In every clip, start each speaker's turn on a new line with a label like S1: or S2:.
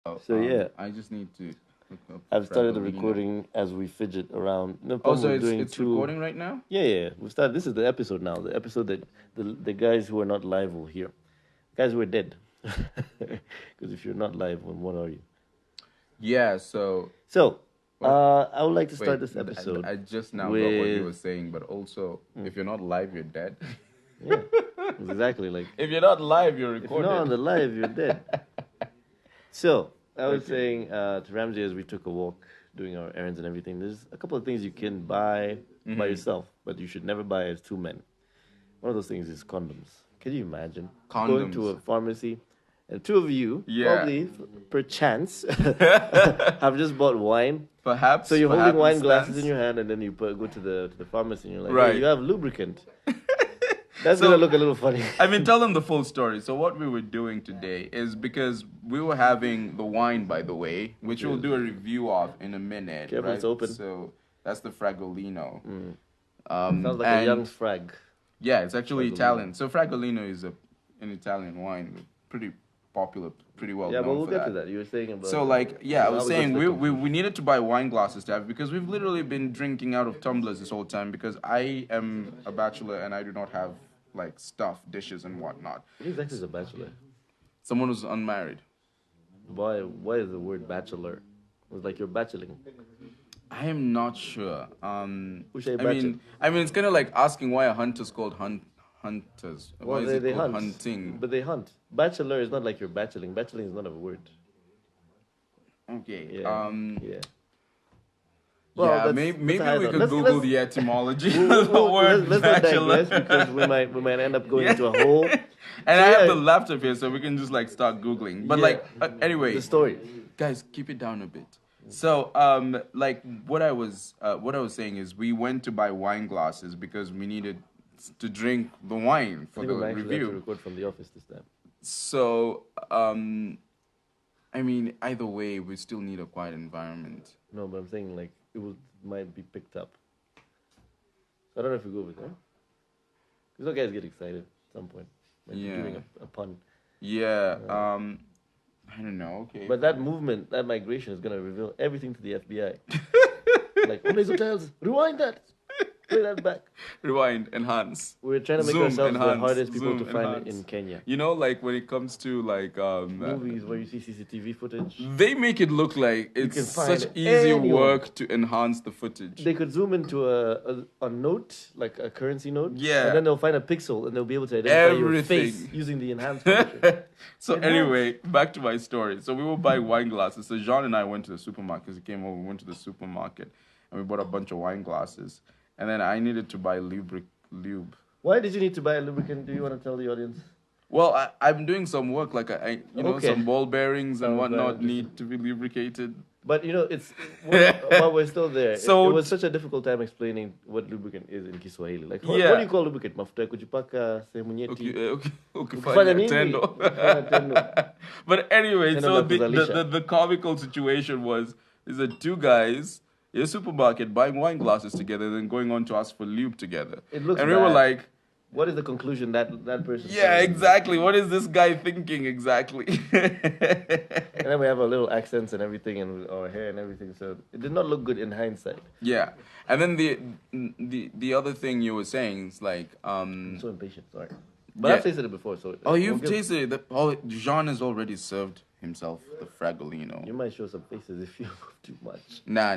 S1: So yeah,
S2: I just need to look up
S1: I've started the
S2: Fragolino.
S1: recording as we fidget around. No
S2: Oh,
S1: problem
S2: so
S1: with doing
S2: it's
S1: two.
S2: recording right now?
S1: Yeah, yeah, we started. This is the episode now. The episode that the guys who are not live will hear. Guys who are dead. Because if you're not live, then what are you?
S2: Yeah. So
S1: So,
S2: what?
S1: I would like to start
S2: Wait,
S1: this episode
S2: I just now got what you were
S1: with
S2: saying, but also if you're not live, you're dead.
S1: yeah, exactly like
S2: If you're not live, you're
S1: if you're not on
S2: recorded.
S1: the live, you're dead. So I was
S2: Okay.
S1: saying to Ramsey as we took a walk, doing our errands and everything. There's a couple of things you can buy by yourself, but you should never buy as two men. One of those things is condoms. Can you imagine going to a
S2: Condoms.
S1: pharmacy and two of you,
S2: Yeah.
S1: probably per chance, have just bought wine.
S2: Perhaps.
S1: So you're
S2: for
S1: holding wine glasses
S2: happenstance.
S1: in your hand, and then you go to the pharmacy, and you're like,
S2: Right.
S1: "Hey, you have lubricant." That's
S2: So-
S1: gonna look a little funny.
S2: I mean, tell them the full story. So what we were doing today is because we were having the wine, by the way, which we'll do a review of in a minute.
S1: Careful,
S2: right?
S1: it's open.
S2: So that's the Fragolino.
S1: Sounds like a
S2: and-
S1: young frag.
S2: Yeah, it's actually
S1: Fragolino.
S2: Italian. So Fragolino is an Italian wine, pretty popular, pretty well
S1: Yeah,
S2: known
S1: but we'll
S2: for
S1: get
S2: that.
S1: to that. You were saying about.
S2: So like, yeah, I
S1: how
S2: was
S1: we
S2: saying
S1: got to the
S2: we needed to buy wine glasses to have because we've literally been drinking out of tumblers this whole time because I am a bachelor and I do not have like stuff, dishes and whatnot.
S1: What exactly is a bachelor?
S2: Someone who's unmarried.
S1: Why is the word bachelor? It's like you're bacheloring.
S2: I am not sure.
S1: Who say
S2: I mean, it's kind of like asking why a hunter's called hunters. Why
S1: Well,
S2: is it
S1: they
S2: called
S1: hunt.
S2: hunting?
S1: But they hunt. Bachelor is not like you're bacheloring. Bacheloring is not a word.
S2: Okay.
S1: Yeah. Yeah.
S2: Yeah,
S1: that's-
S2: maybe
S1: that's
S2: we
S1: how I
S2: could
S1: thought. Let's-
S2: Google
S1: let's-
S2: the etymology of the word
S1: let's not
S2: bachelor.
S1: digress because we might end up going
S2: Yeah.
S1: into a whole.
S2: And
S1: So,
S2: I have
S1: yeah.
S2: the laptop here, so we can just like start googling. But
S1: Yeah.
S2: like, anyway,
S1: The story.
S2: guys, keep it down a bit. So, like what I was saying is, we went to buy wine glasses because we needed to drink the wine
S1: I
S2: for
S1: think
S2: the
S1: we might actually have to
S2: review.
S1: record from the office this time.
S2: So, I mean, either way, we still need a quiet environment.
S1: No, but I'm saying like might be picked up. So I don't know if we go with that. Because those guys get excited at some point. Like
S2: Yeah.
S1: doing a pun.
S2: Yeah. I don't know. Okay.
S1: But that movement, that migration is gonna reveal everything to the FBI. Like, all these hotels, rewind that. Play that back.
S2: Rewind, enhance.
S1: We're trying to make
S2: Zoom,
S1: ourselves the
S2: enhance,
S1: hardest people
S2: zoom,
S1: to find
S2: enhance.
S1: in Kenya.
S2: You know, like when it comes to like
S1: Movies where you see CCTV footage.
S2: they make it look like
S1: can
S2: it's
S1: find
S2: such easy
S1: anyone.
S2: work to enhance the footage.
S1: They could zoom into a note, like a currency note.
S2: Yeah.
S1: And then they'll find a pixel and they'll be able to identify your
S2: Everything.
S1: face using the enhanced function.
S2: So
S1: Enhance.
S2: anyway, back to my story. So we were buying wine glasses. So Jean and I went to the supermarket. He came over. We went to the supermarket and we bought a bunch of wine glasses. And then I needed to buy lube.
S1: Why did you need to buy a lubricant? Do you want to tell the audience?
S2: Well, I'm doing some work, like
S1: Okay.
S2: some ball bearings and
S1: Oh,
S2: whatnot
S1: right.
S2: need to be lubricated.
S1: But it's while we're still there.
S2: So-
S1: it was such a difficult time explaining what lubricant is in Kiswahili. Like, what
S2: Yeah.
S1: do you call lubricant? Mafuta ya kujipaka, sehemu nyeti.
S2: Okay,
S1: Ukifanya nini?
S2: tendo.
S1: Ukifanya tendo.
S2: But anyway,
S1: Tendo
S2: so
S1: la
S2: the
S1: kuzalisha.
S2: the comical situation was is that two guys in a supermarket buying wine glasses together, then going on to ask for lube together.
S1: It looks
S2: and we were
S1: bad.
S2: like,
S1: What is the conclusion that person?
S2: yeah,
S1: said?
S2: exactly. What is this guy thinking exactly?
S1: And then we have our little accents and everything, and our hair and everything. So it did not look good in hindsight.
S2: Yeah, and then the other thing you were saying is like
S1: I'm so impatient. Sorry, but
S2: Yeah.
S1: I've tasted it before. So
S2: oh, you've
S1: we'll give-
S2: tasted it. Oh, Jean has already served himself the Fragolino.
S1: You might show some faces if you move too much.
S2: Nah.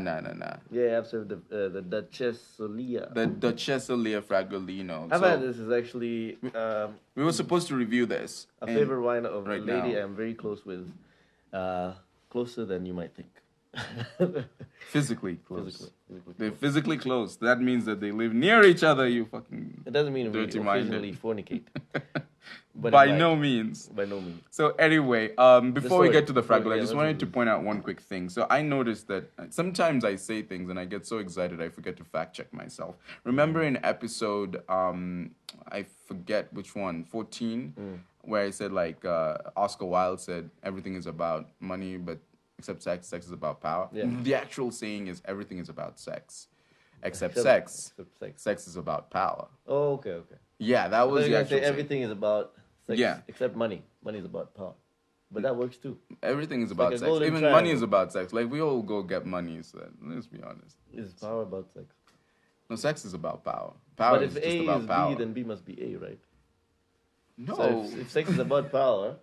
S1: Yeah, I've served the Duchess Solia.
S2: The Duchessa Leia Fragolino.
S1: I've
S2: So
S1: had this. Is actually
S2: we were supposed to review this.
S1: a
S2: and-
S1: favorite wine of
S2: right
S1: a lady
S2: now.
S1: I'm very close with, closer than you might think.
S2: Physically close.
S1: Physically
S2: They're
S1: close.
S2: physically close. That means that they live near each other. You fucking
S1: It doesn't mean we
S2: dirty-minded.
S1: occasionally fornicate. But
S2: by
S1: it might.
S2: no means.
S1: By no means.
S2: So anyway, before we
S1: story.
S2: get to the
S1: Before-
S2: Fraggle, I
S1: yeah,
S2: just
S1: let's
S2: wanted
S1: do
S2: to point out one quick thing. So I noticed that sometimes I say things and I get so excited I forget to fact check myself. Remember in episode I forget which one, 14, where I said like Oscar Wilde said everything is about money, but except sex, sex is about power.
S1: Yeah.
S2: The actual saying is everything is about sex, except
S1: Except-
S2: sex.
S1: except sex.
S2: Sex is about power.
S1: Oh, okay.
S2: Yeah, that
S1: I
S2: was
S1: was
S2: the
S1: gonna
S2: actual
S1: say
S2: saying.
S1: everything is about sex,
S2: Yeah.
S1: except money. Money is about power. But that works too.
S2: Everything is about sex. Even money is about sex. Like, we all go get money, so let's be honest.
S1: Is power about sex?
S2: No, sex is about power. Power is just about power.
S1: But if A is B, then B must be A, right?
S2: No.
S1: So if sex is about power,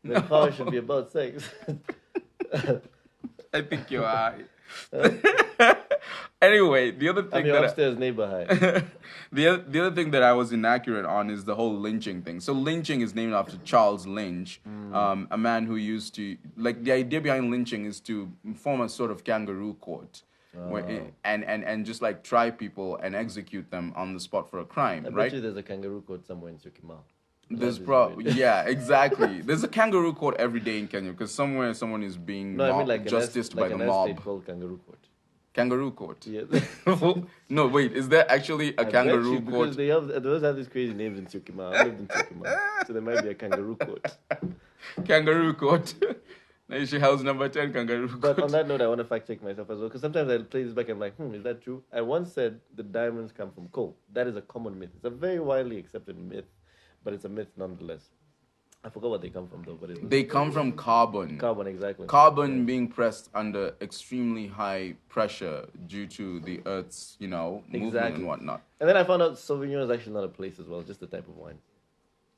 S1: then power should be about sex.
S2: I think you're high. Anyway, the other thing
S1: I'm your upstairs neighbor high.
S2: the other thing that I was inaccurate on is the whole lynching thing. So lynching is named after Charles Lynch, a man who used to, like, the idea behind lynching is to form a sort of kangaroo court. And just like try people and execute them on the spot for a crime,
S1: I
S2: right?
S1: bet you there's a kangaroo court somewhere in Syokimau.
S2: Yeah, exactly. There's a kangaroo court every day in Kenya because somewhere someone is being justiced by the mob.
S1: Estate called kangaroo court.
S2: Kangaroo court.
S1: Yeah.
S2: No, wait. Is there actually a kangaroo court?
S1: Because they always have these crazy names in Syokimau. I lived in Syokimau, so there might be a kangaroo court.
S2: Kangaroo court. Naishi house number 10, kangaroo court.
S1: But on that note, I want to fact check myself as well because sometimes I play this back and I'm like, is that true? I once said the diamonds come from coal. That is a common myth. It's a very widely accepted myth. But it's a myth nonetheless. I forgot what they come from though. But
S2: they come from carbon.
S1: Carbon, exactly.
S2: Carbon being pressed under extremely high pressure due to the Earth's, movement and whatnot.
S1: And then I found out Sauvignon is actually not a place as well, just a type of wine.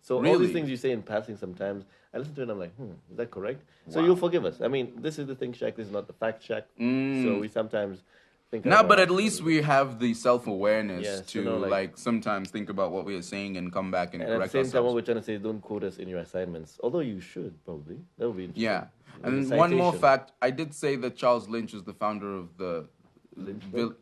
S1: So all these things you say in passing sometimes, I listen to it and I'm like, is that correct? Wow. So you'll forgive us. I mean, this is the ThinkShack, this is not the Fact Shack. So we sometimes think
S2: but at least we have the self-awareness to sometimes think about what we are saying and come back and correct ourselves.
S1: At the same time, what we're trying to say is don't quote us in your assignments. Although you should, probably. That would be interesting.
S2: Yeah. And one more fact, I did say that Charles Lynch is the founder of the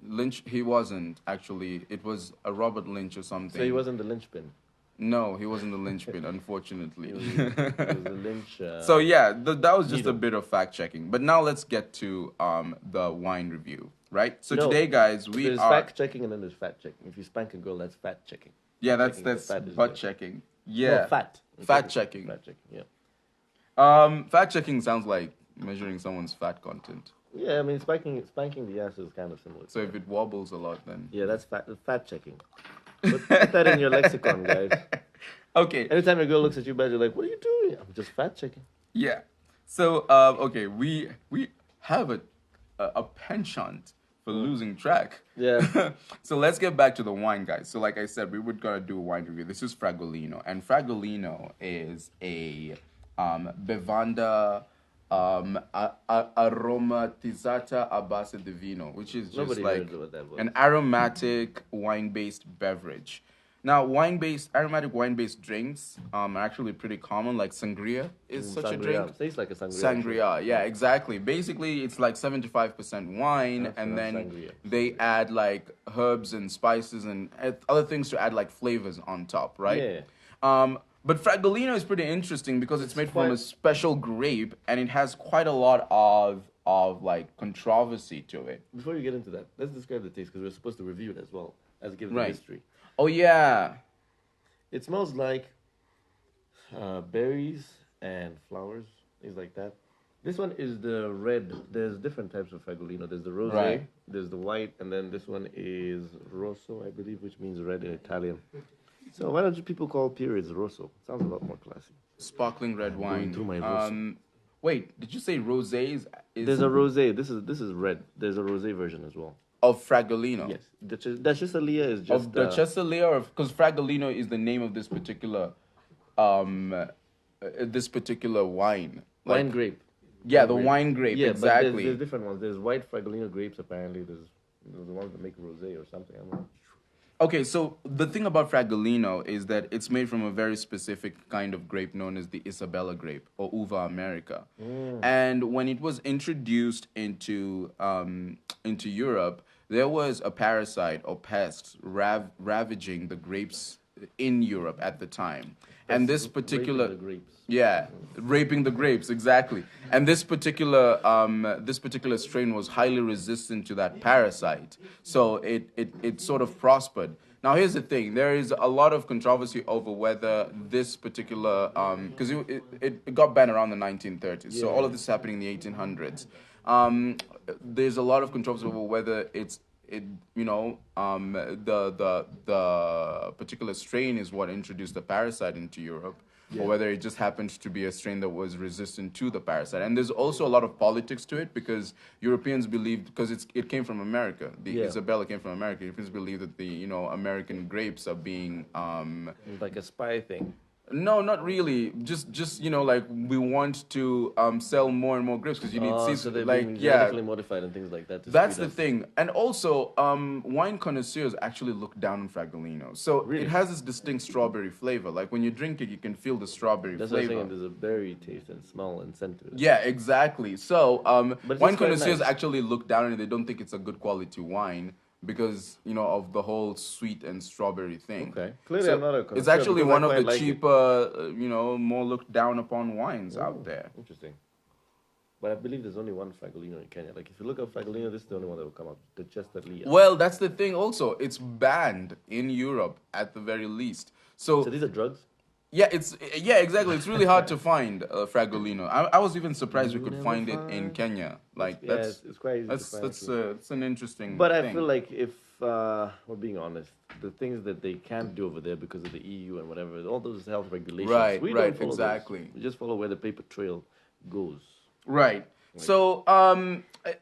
S2: Lynch. He wasn't, actually. It was a Robert Lynch or something.
S1: So he wasn't the linchpin?
S2: No, he wasn't the linchpin, unfortunately.
S1: He was the lynch.
S2: So yeah, that was just a bit of fact-checking. But now let's get to the wine review. Right? So today, guys,
S1: there's fact-checking and then there's fact-checking. If you spank a girl, that's fact-checking.
S2: Yeah, that's butt-checking. Yeah.
S1: No, fat.
S2: Fact-checking.
S1: Fact-checking, yeah.
S2: Fact-checking sounds like measuring someone's fat content.
S1: Yeah, I mean, spanking the ass is kind of similar.
S2: So if it wobbles a lot, then...
S1: Yeah, that's fat-checking. Put that in your lexicon, guys.
S2: Okay.
S1: Anytime a girl looks at you bad, you're like, what are you doing? I'm just fact-checking.
S2: Yeah. So, okay, we have a penchant for losing track.
S1: Yeah.
S2: So let's get back to the wine, guys. So like I said, we were going to do a wine review. This is Fragolino. And Fragolino is a bevanda aromatizzata a base di vino, which is just an aromatic wine-based beverage. Now, aromatic wine-based drinks are actually pretty common. Like sangria is such a drink.
S1: Tastes like a sangria.
S2: Sangria, yeah, exactly. Basically, it's like 75% wine, and then sangria. They add like herbs and spices and other things to add like flavors on top, right? Yeah. But Fragolino is pretty interesting because it's made from a special grape, and it has quite a lot of like controversy to it.
S1: Before you get into that, let's describe the taste because we're supposed to review it as well as give the history.
S2: Oh, yeah.
S1: It smells like berries and flowers, things like that. This one is the red. There's different types of Fragolino. There's the rosé, there's the white, and then this one is rosso, I believe, which means red in Italian. So why don't people call periods rosso? Sounds a lot more classy.
S2: Sparkling red wine.
S1: Through my
S2: wait, did you say rosé?
S1: There's a rosé. This is red. There's a rosé version as well.
S2: Of Fragolino.
S1: Yes, Dacesalia is just
S2: of Dacesalia, or because Fragolino is the name of this particular wine.
S1: Wine grape.
S2: Yeah, the wine grape. Yeah, exactly.
S1: But there's different ones. There's white Fragolino grapes. Apparently, there's the ones that make rosé or something. I don't know.
S2: Okay, so the thing about Fragolino is that it's made from a very specific kind of grape known as the Isabella grape, or Uva America. And when it was introduced into Europe, there was a parasite or pest ravaging the grapes in Europe at the time. And this particular...
S1: Raping the grapes.
S2: Yeah, raping the grapes, exactly. And this particular strain was highly resistant to that parasite. So it sort of prospered. Now, here's the thing. There is a lot of controversy over whether this particular... Because it got banned around the 1930s. Yeah. So all of this is happening in the 1800s. There's a lot of controversy over whether the particular strain is what introduced the parasite into Europe, or whether it just happened to be a strain that was resistant to the parasite. And there's also a lot of politics to it because Europeans believed, because it came from America, the Isabella came from America. Europeans believe that the American grapes are being
S1: like a spy thing.
S2: No, not really. Just like we want to sell more and more grapes because you need seeds.
S1: So they're
S2: like
S1: being genetically modified and things like that.
S2: That's the thing. And also, wine connoisseurs actually look down on Fragolino. So
S1: Really?
S2: it has this distinct strawberry flavor. Like when you drink it, you can feel the strawberry
S1: That's
S2: flavor.
S1: what I'm saying. There's a berry taste and smell and scent to it.
S2: Yeah, exactly. So wine connoisseurs
S1: nice.
S2: actually look down on it. They don't think it's a good quality wine because of the whole sweet and strawberry thing.
S1: Okay, clearly I'm not a connoisseur.
S2: It's actually one of the
S1: like
S2: cheaper, more looked down upon wines out there.
S1: Interesting. But I believe there's only one Fragolino in Kenya. Like if you look up Fragolino, this is the only one that will come up. The Chester Lee.
S2: Well, that's the thing. Also, it's banned in Europe at the very least. So
S1: these are drugs.
S2: Yeah, exactly. It's really hard to find Fragolino. I was even surprised we could find it in Kenya. Like
S1: it's quite easy.
S2: That's an interesting.
S1: But
S2: thing.
S1: I feel like if we're being honest, the things that they can't do over there because of the EU and whatever, all those health regulations, we don't follow
S2: exactly.
S1: Those. We just follow where the paper trail goes.
S2: Right. So,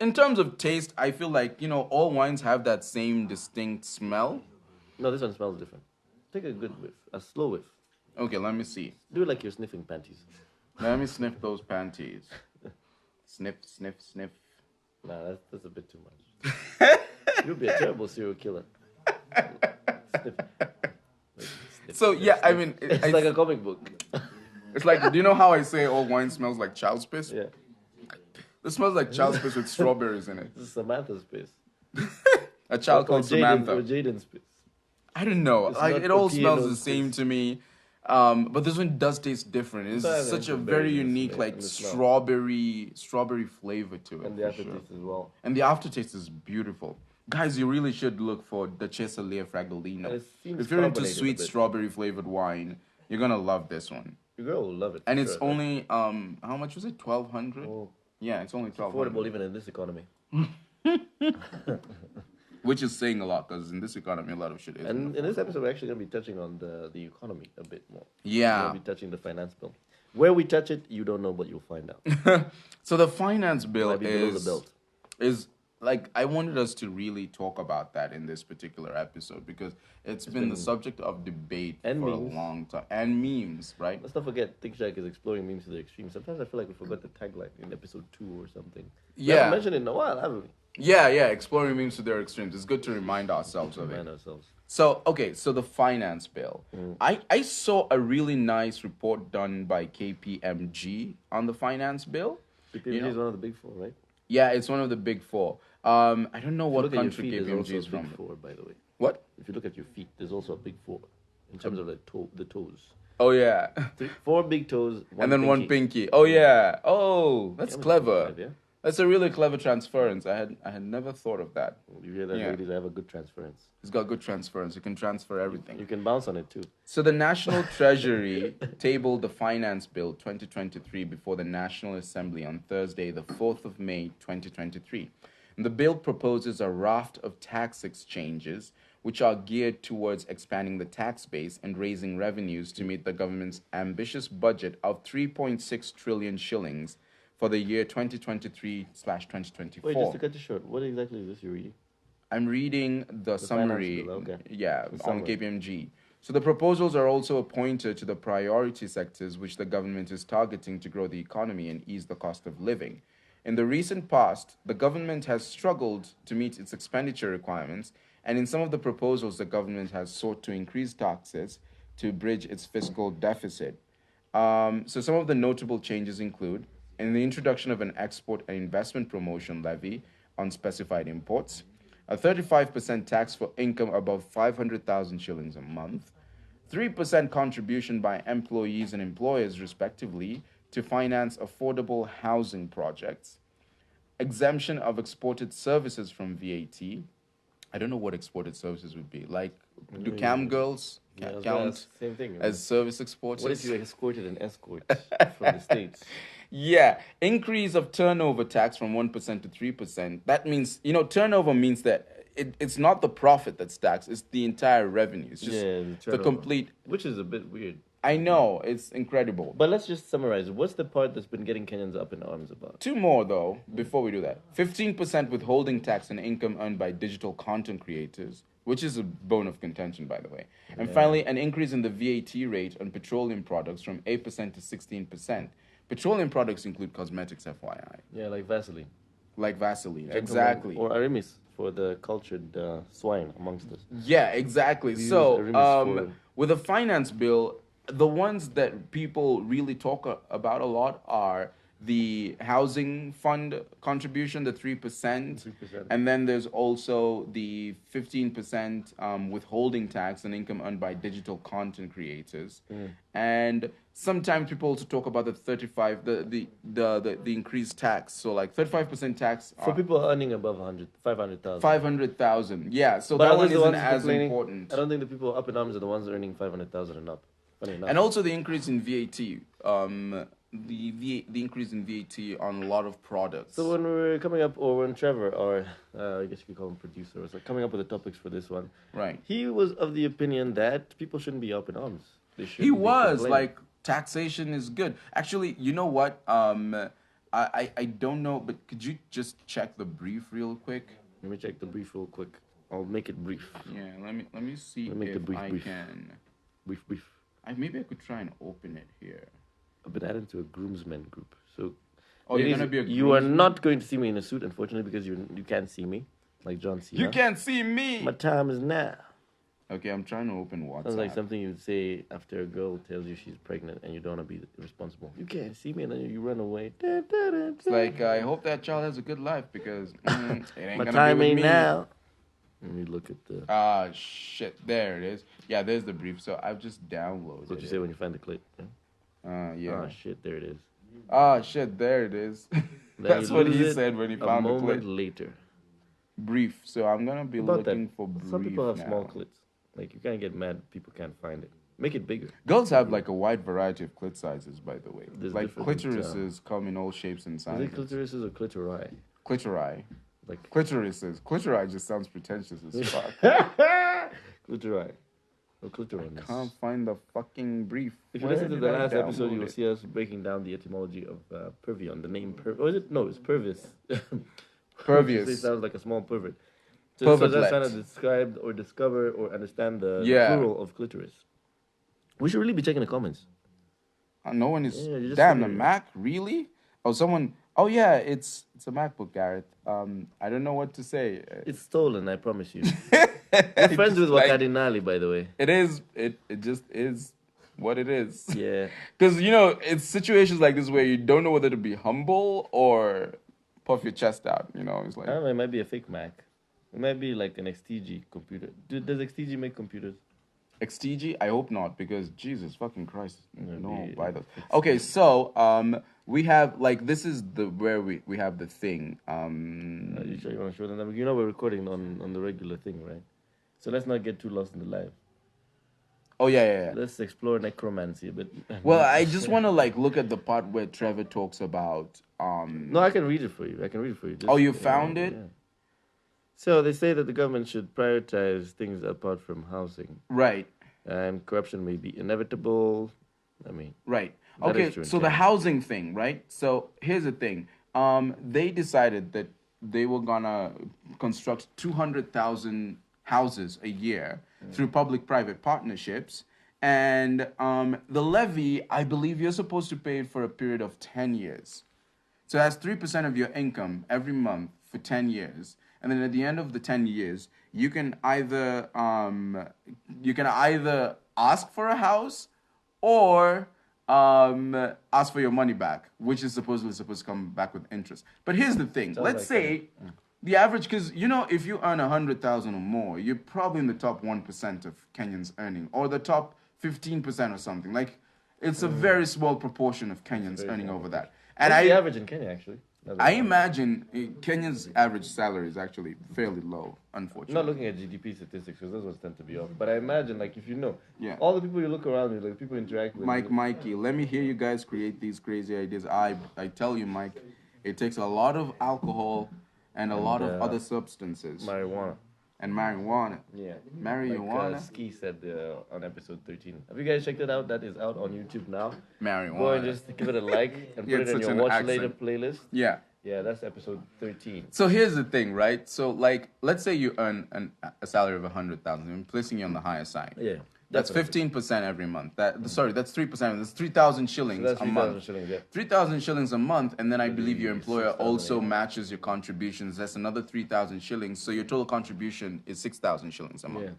S2: in terms of taste, I feel like all wines have that same distinct smell.
S1: No, this one smells different. Take a good whiff, a slow whiff.
S2: Okay, let me see.
S1: Do it like you're sniffing panties.
S2: Let me sniff those panties. Sniff, sniff, sniff.
S1: Nah, that's a bit too much. You'd be a terrible serial killer. Sniff.
S2: So yeah, I mean,
S1: it's like a comic book.
S2: It's like, do you know how I say all wine smells like child's piss?
S1: Yeah.
S2: It smells like child's piss with strawberries in it.
S1: This is Samantha's piss.
S2: A child called Samantha.
S1: Or Jaden's piss.
S2: I don't know. Like it all smells the
S1: piss.
S2: same to me. But this one does taste different. It's such a very unique, like strawberry flavor to it.
S1: And the aftertaste as well.
S2: And the aftertaste is beautiful. Guys, you really should look for the Cesalia Fragolino. If you're into sweet strawberry flavored wine, you're gonna love this one.
S1: Your girl will love it.
S2: And it's only how much was it? 1,200. Oh. Yeah, it's only 1,200.
S1: Affordable even in this economy.
S2: Which is saying a lot because in this economy, a lot of shit is.
S1: And in this episode, we're actually going to be touching on the economy a bit more.
S2: Yeah.
S1: We're going to be touching the finance bill. Where we touch it, you don't know, but you'll find out.
S2: So the finance bill
S1: is
S2: like, I wanted us to really talk about that in this particular episode because it's been the subject of debate for a long time. And memes, right?
S1: Let's not forget, ThinkShack is exploring memes to the extreme. Sometimes I feel like we forgot the tagline in episode 2 or something. We haven't mentioned it in a while, haven't we?
S2: Yeah, exploring memes to their extremes. It's good to remind ourselves of it. So, so the finance bill. I saw a really nice report done by KPMG on the finance bill.
S1: KPMG is one of the big 4, right?
S2: Yeah, it's one of the big 4. I don't know what country KPMG is from.
S1: Big 4, by the way.
S2: What?
S1: If you look at your feet, there's also a big 4 in terms of the toes.
S2: Oh, yeah.
S1: 4 big toes,
S2: and then
S1: pinky.
S2: 1 pinky. Oh, yeah. Oh, that's clever.
S1: Yeah?
S2: That's a really clever transference. I had never thought of that.
S1: You hear that, ladies? I have a good transference.
S2: It's got good transference. You can transfer everything.
S1: You can bounce on it too.
S2: So the National Treasury tabled the Finance Bill 2023 before the National Assembly on Thursday, the 4th of May, 2023. And the bill proposes a raft of tax exchanges which are geared towards expanding the tax base and raising revenues to meet the government's ambitious budget of 3.6 trillion shillings for the year 2023/2024.
S1: Wait, just to cut you short, what exactly is this you're reading?
S2: I'm reading the summary,
S1: bill, okay.
S2: On KPMG. So the proposals are also pointed to the priority sectors which the government is targeting to grow the economy and ease the cost of living. In the recent past, the government has struggled to meet its expenditure requirements, and in some of the proposals, the government has sought to increase taxes to bridge its fiscal deficit. So some of the notable changes include in the introduction of an export and investment promotion levy on specified imports, a 35% tax for income above 500,000 shillings a month, 3% contribution by employees and employers, respectively, to finance affordable housing projects, exemption of exported services from VAT. I don't know what exported services would be. Like, do cam girls count
S1: same thing,
S2: as service exporters?
S1: What if you escorted an escort from the States?
S2: Yeah, increase of turnover tax from 1% to 3%. That means, turnover means that it's not the profit that's taxed, it's the entire revenue. It's just the complete...
S1: Which is a bit weird.
S2: I know, it's incredible.
S1: But let's just summarize. What's the part that's been getting Kenyans up in arms about?
S2: Two more, though, before we do that. 15% withholding tax on income earned by digital content creators, which is a bone of contention, by the way. And finally, an increase in the VAT rate on petroleum products from 8% to 16%. Petroleum products include cosmetics, FYI.
S1: Yeah, like Vaseline.
S2: Like Vaseline, exactly.
S1: Or Aramis for the cultured swine amongst us.
S2: Yeah, exactly. So, with a finance bill, the ones that people really talk about a lot are the housing fund contribution, the 3%, and then there's also the 15% withholding tax on income earned by digital content creators, and sometimes people also talk about the 35, the increased tax. So like 35% tax
S1: for people earning above 500,000.
S2: 500,000, yeah. So but that one isn't as important.
S1: I don't think the people up in arms are the ones earning 500,000 and up.
S2: And also the increase in VAT, the increase in VAT on a lot of products.
S1: So when we're coming up, or when Trevor, or I guess you could call him producer, was like coming up with the topics for this one,
S2: right?
S1: He was of the opinion that people shouldn't be up in arms. They should.
S2: He was like, taxation is good. Actually, you know what? I don't know, but could you just check the brief real quick?
S1: Let me check the brief real quick. I'll make it brief.
S2: Yeah, let me see if I can.
S1: Brief.
S2: Maybe I could try and open it here.
S1: I've been added to a groomsmen group. So,
S2: you're gonna be a groomsman?
S1: You are not going to see me in a suit, unfortunately, because you can't see me, like John Cena.
S2: You can't see me.
S1: My time is now.
S2: Okay, I'm trying to open WhatsApp.
S1: Sounds like something you'd say after a girl tells you she's pregnant and you don't want to be responsible. You can't see me, and then you run away.
S2: It's like, I hope that child has a good life because it ain't
S1: my
S2: gonna
S1: time
S2: be with
S1: ain't
S2: me.
S1: now. Let me look at the.
S2: Shit! There it is. Yeah, there's the brief. So I've just downloaded.
S1: That's what you say when you find the clip. Yeah.
S2: Yeah.
S1: Shit! There it is.
S2: Shit! There it is. That's what he said when he found the clip.
S1: A moment later.
S2: Brief. So I'm gonna be looking for brief.
S1: Some people have small clips. Like you can't get mad. People can't find it. Make it bigger.
S2: Girls have like a wide variety of clit sizes, by the way.
S1: There's
S2: like clitorises come in all shapes and sizes.
S1: Is it clitorises or clitori?
S2: Clitori.
S1: Like
S2: clitorises. Clitori just sounds pretentious as fuck.
S1: Clitori. Or clitoris.
S2: I can't find the fucking brief.
S1: If you listen to the last episode, you will see us breaking down the etymology of pervion. The name or is it? No, it's pervis.
S2: Pervious.
S1: It sounds like a small pervert. So that's trying to describe or discover or understand the plural of clitoris. We should really be checking the comments.
S2: No one is. Yeah, damn, the Mac? Really? Oh, someone. Oh, yeah, it's a MacBook, Gareth. I don't know what to say.
S1: It's stolen, I promise you. We're friends with Wakadinali, by the way.
S2: It is. It just is what it is.
S1: Yeah.
S2: Because, it's situations like this where you don't know whether to be humble or puff your chest out. It's like.
S1: I don't know, it might be a fake Mac. It might be like an XTG computer. Does XTG make computers?
S2: XTG? I hope not, because Jesus fucking Christ, no, buy those. Okay, so we have this is where we have the thing.
S1: You sure you want to show them? We're recording on the regular thing, right? So let's not get too lost in the live.
S2: Oh yeah.
S1: Let's explore necromancy a bit.
S2: Well, I just want to look at the part where Trevor talks about.
S1: No, I can read it for you. Just,
S2: you found it?
S1: Yeah. So they say that the government should prioritize things apart from housing.
S2: Right.
S1: And corruption may be inevitable.
S2: Right. Okay, so the housing thing, right? So here's the thing. They decided that they were gonna construct 200,000 houses a year through public-private partnerships. And the levy, I believe you're supposed to pay it for a period of 10 years. So that's 3% of your income every month for 10 years. And then at the end of the 10 years, you can either ask for a house or ask for your money back, which is supposed to come back with interest. But here's the thing. Let's say the average, because, if you earn 100,000 or more, you're probably in the top 1% of Kenyans earning, or the top 15% or something. Like, it's a very small proportion of Kenyans earning over that.
S1: And what's the average in Kenya, actually?
S2: I imagine Kenya's average salary is actually fairly low, unfortunately.
S1: I'm not looking at GDP statistics, because those ones tend to be off. But I imagine, if you know, all the people you look around with, people interact with.
S2: Mikey, let me hear you guys create these crazy ideas. I tell you, Mike, it takes a lot of alcohol and a lot of other substances.
S1: Marijuana.
S2: and marijuana.
S1: Yeah.
S2: Marijuana.
S1: Like Ski said on episode 13. Have you guys checked it out? That is out on YouTube now.
S2: Marijuana.
S1: Go and just give it a like and put it in your watch later playlist.
S2: Yeah.
S1: Yeah, that's episode 13.
S2: So here's the thing, right? So like, let's say you earn a salary of 100,000. I'm placing you on the higher side.
S1: Yeah.
S2: That's 15% every month. Sorry, that's 3%. That's 3,000 shillings
S1: that's 3,
S2: a month.
S1: Shillings, yeah.
S2: 3,000 shillings a month, and then I believe your employer also matches your contributions. That's another 3,000 shillings. So your total contribution is 6,000 shillings a month.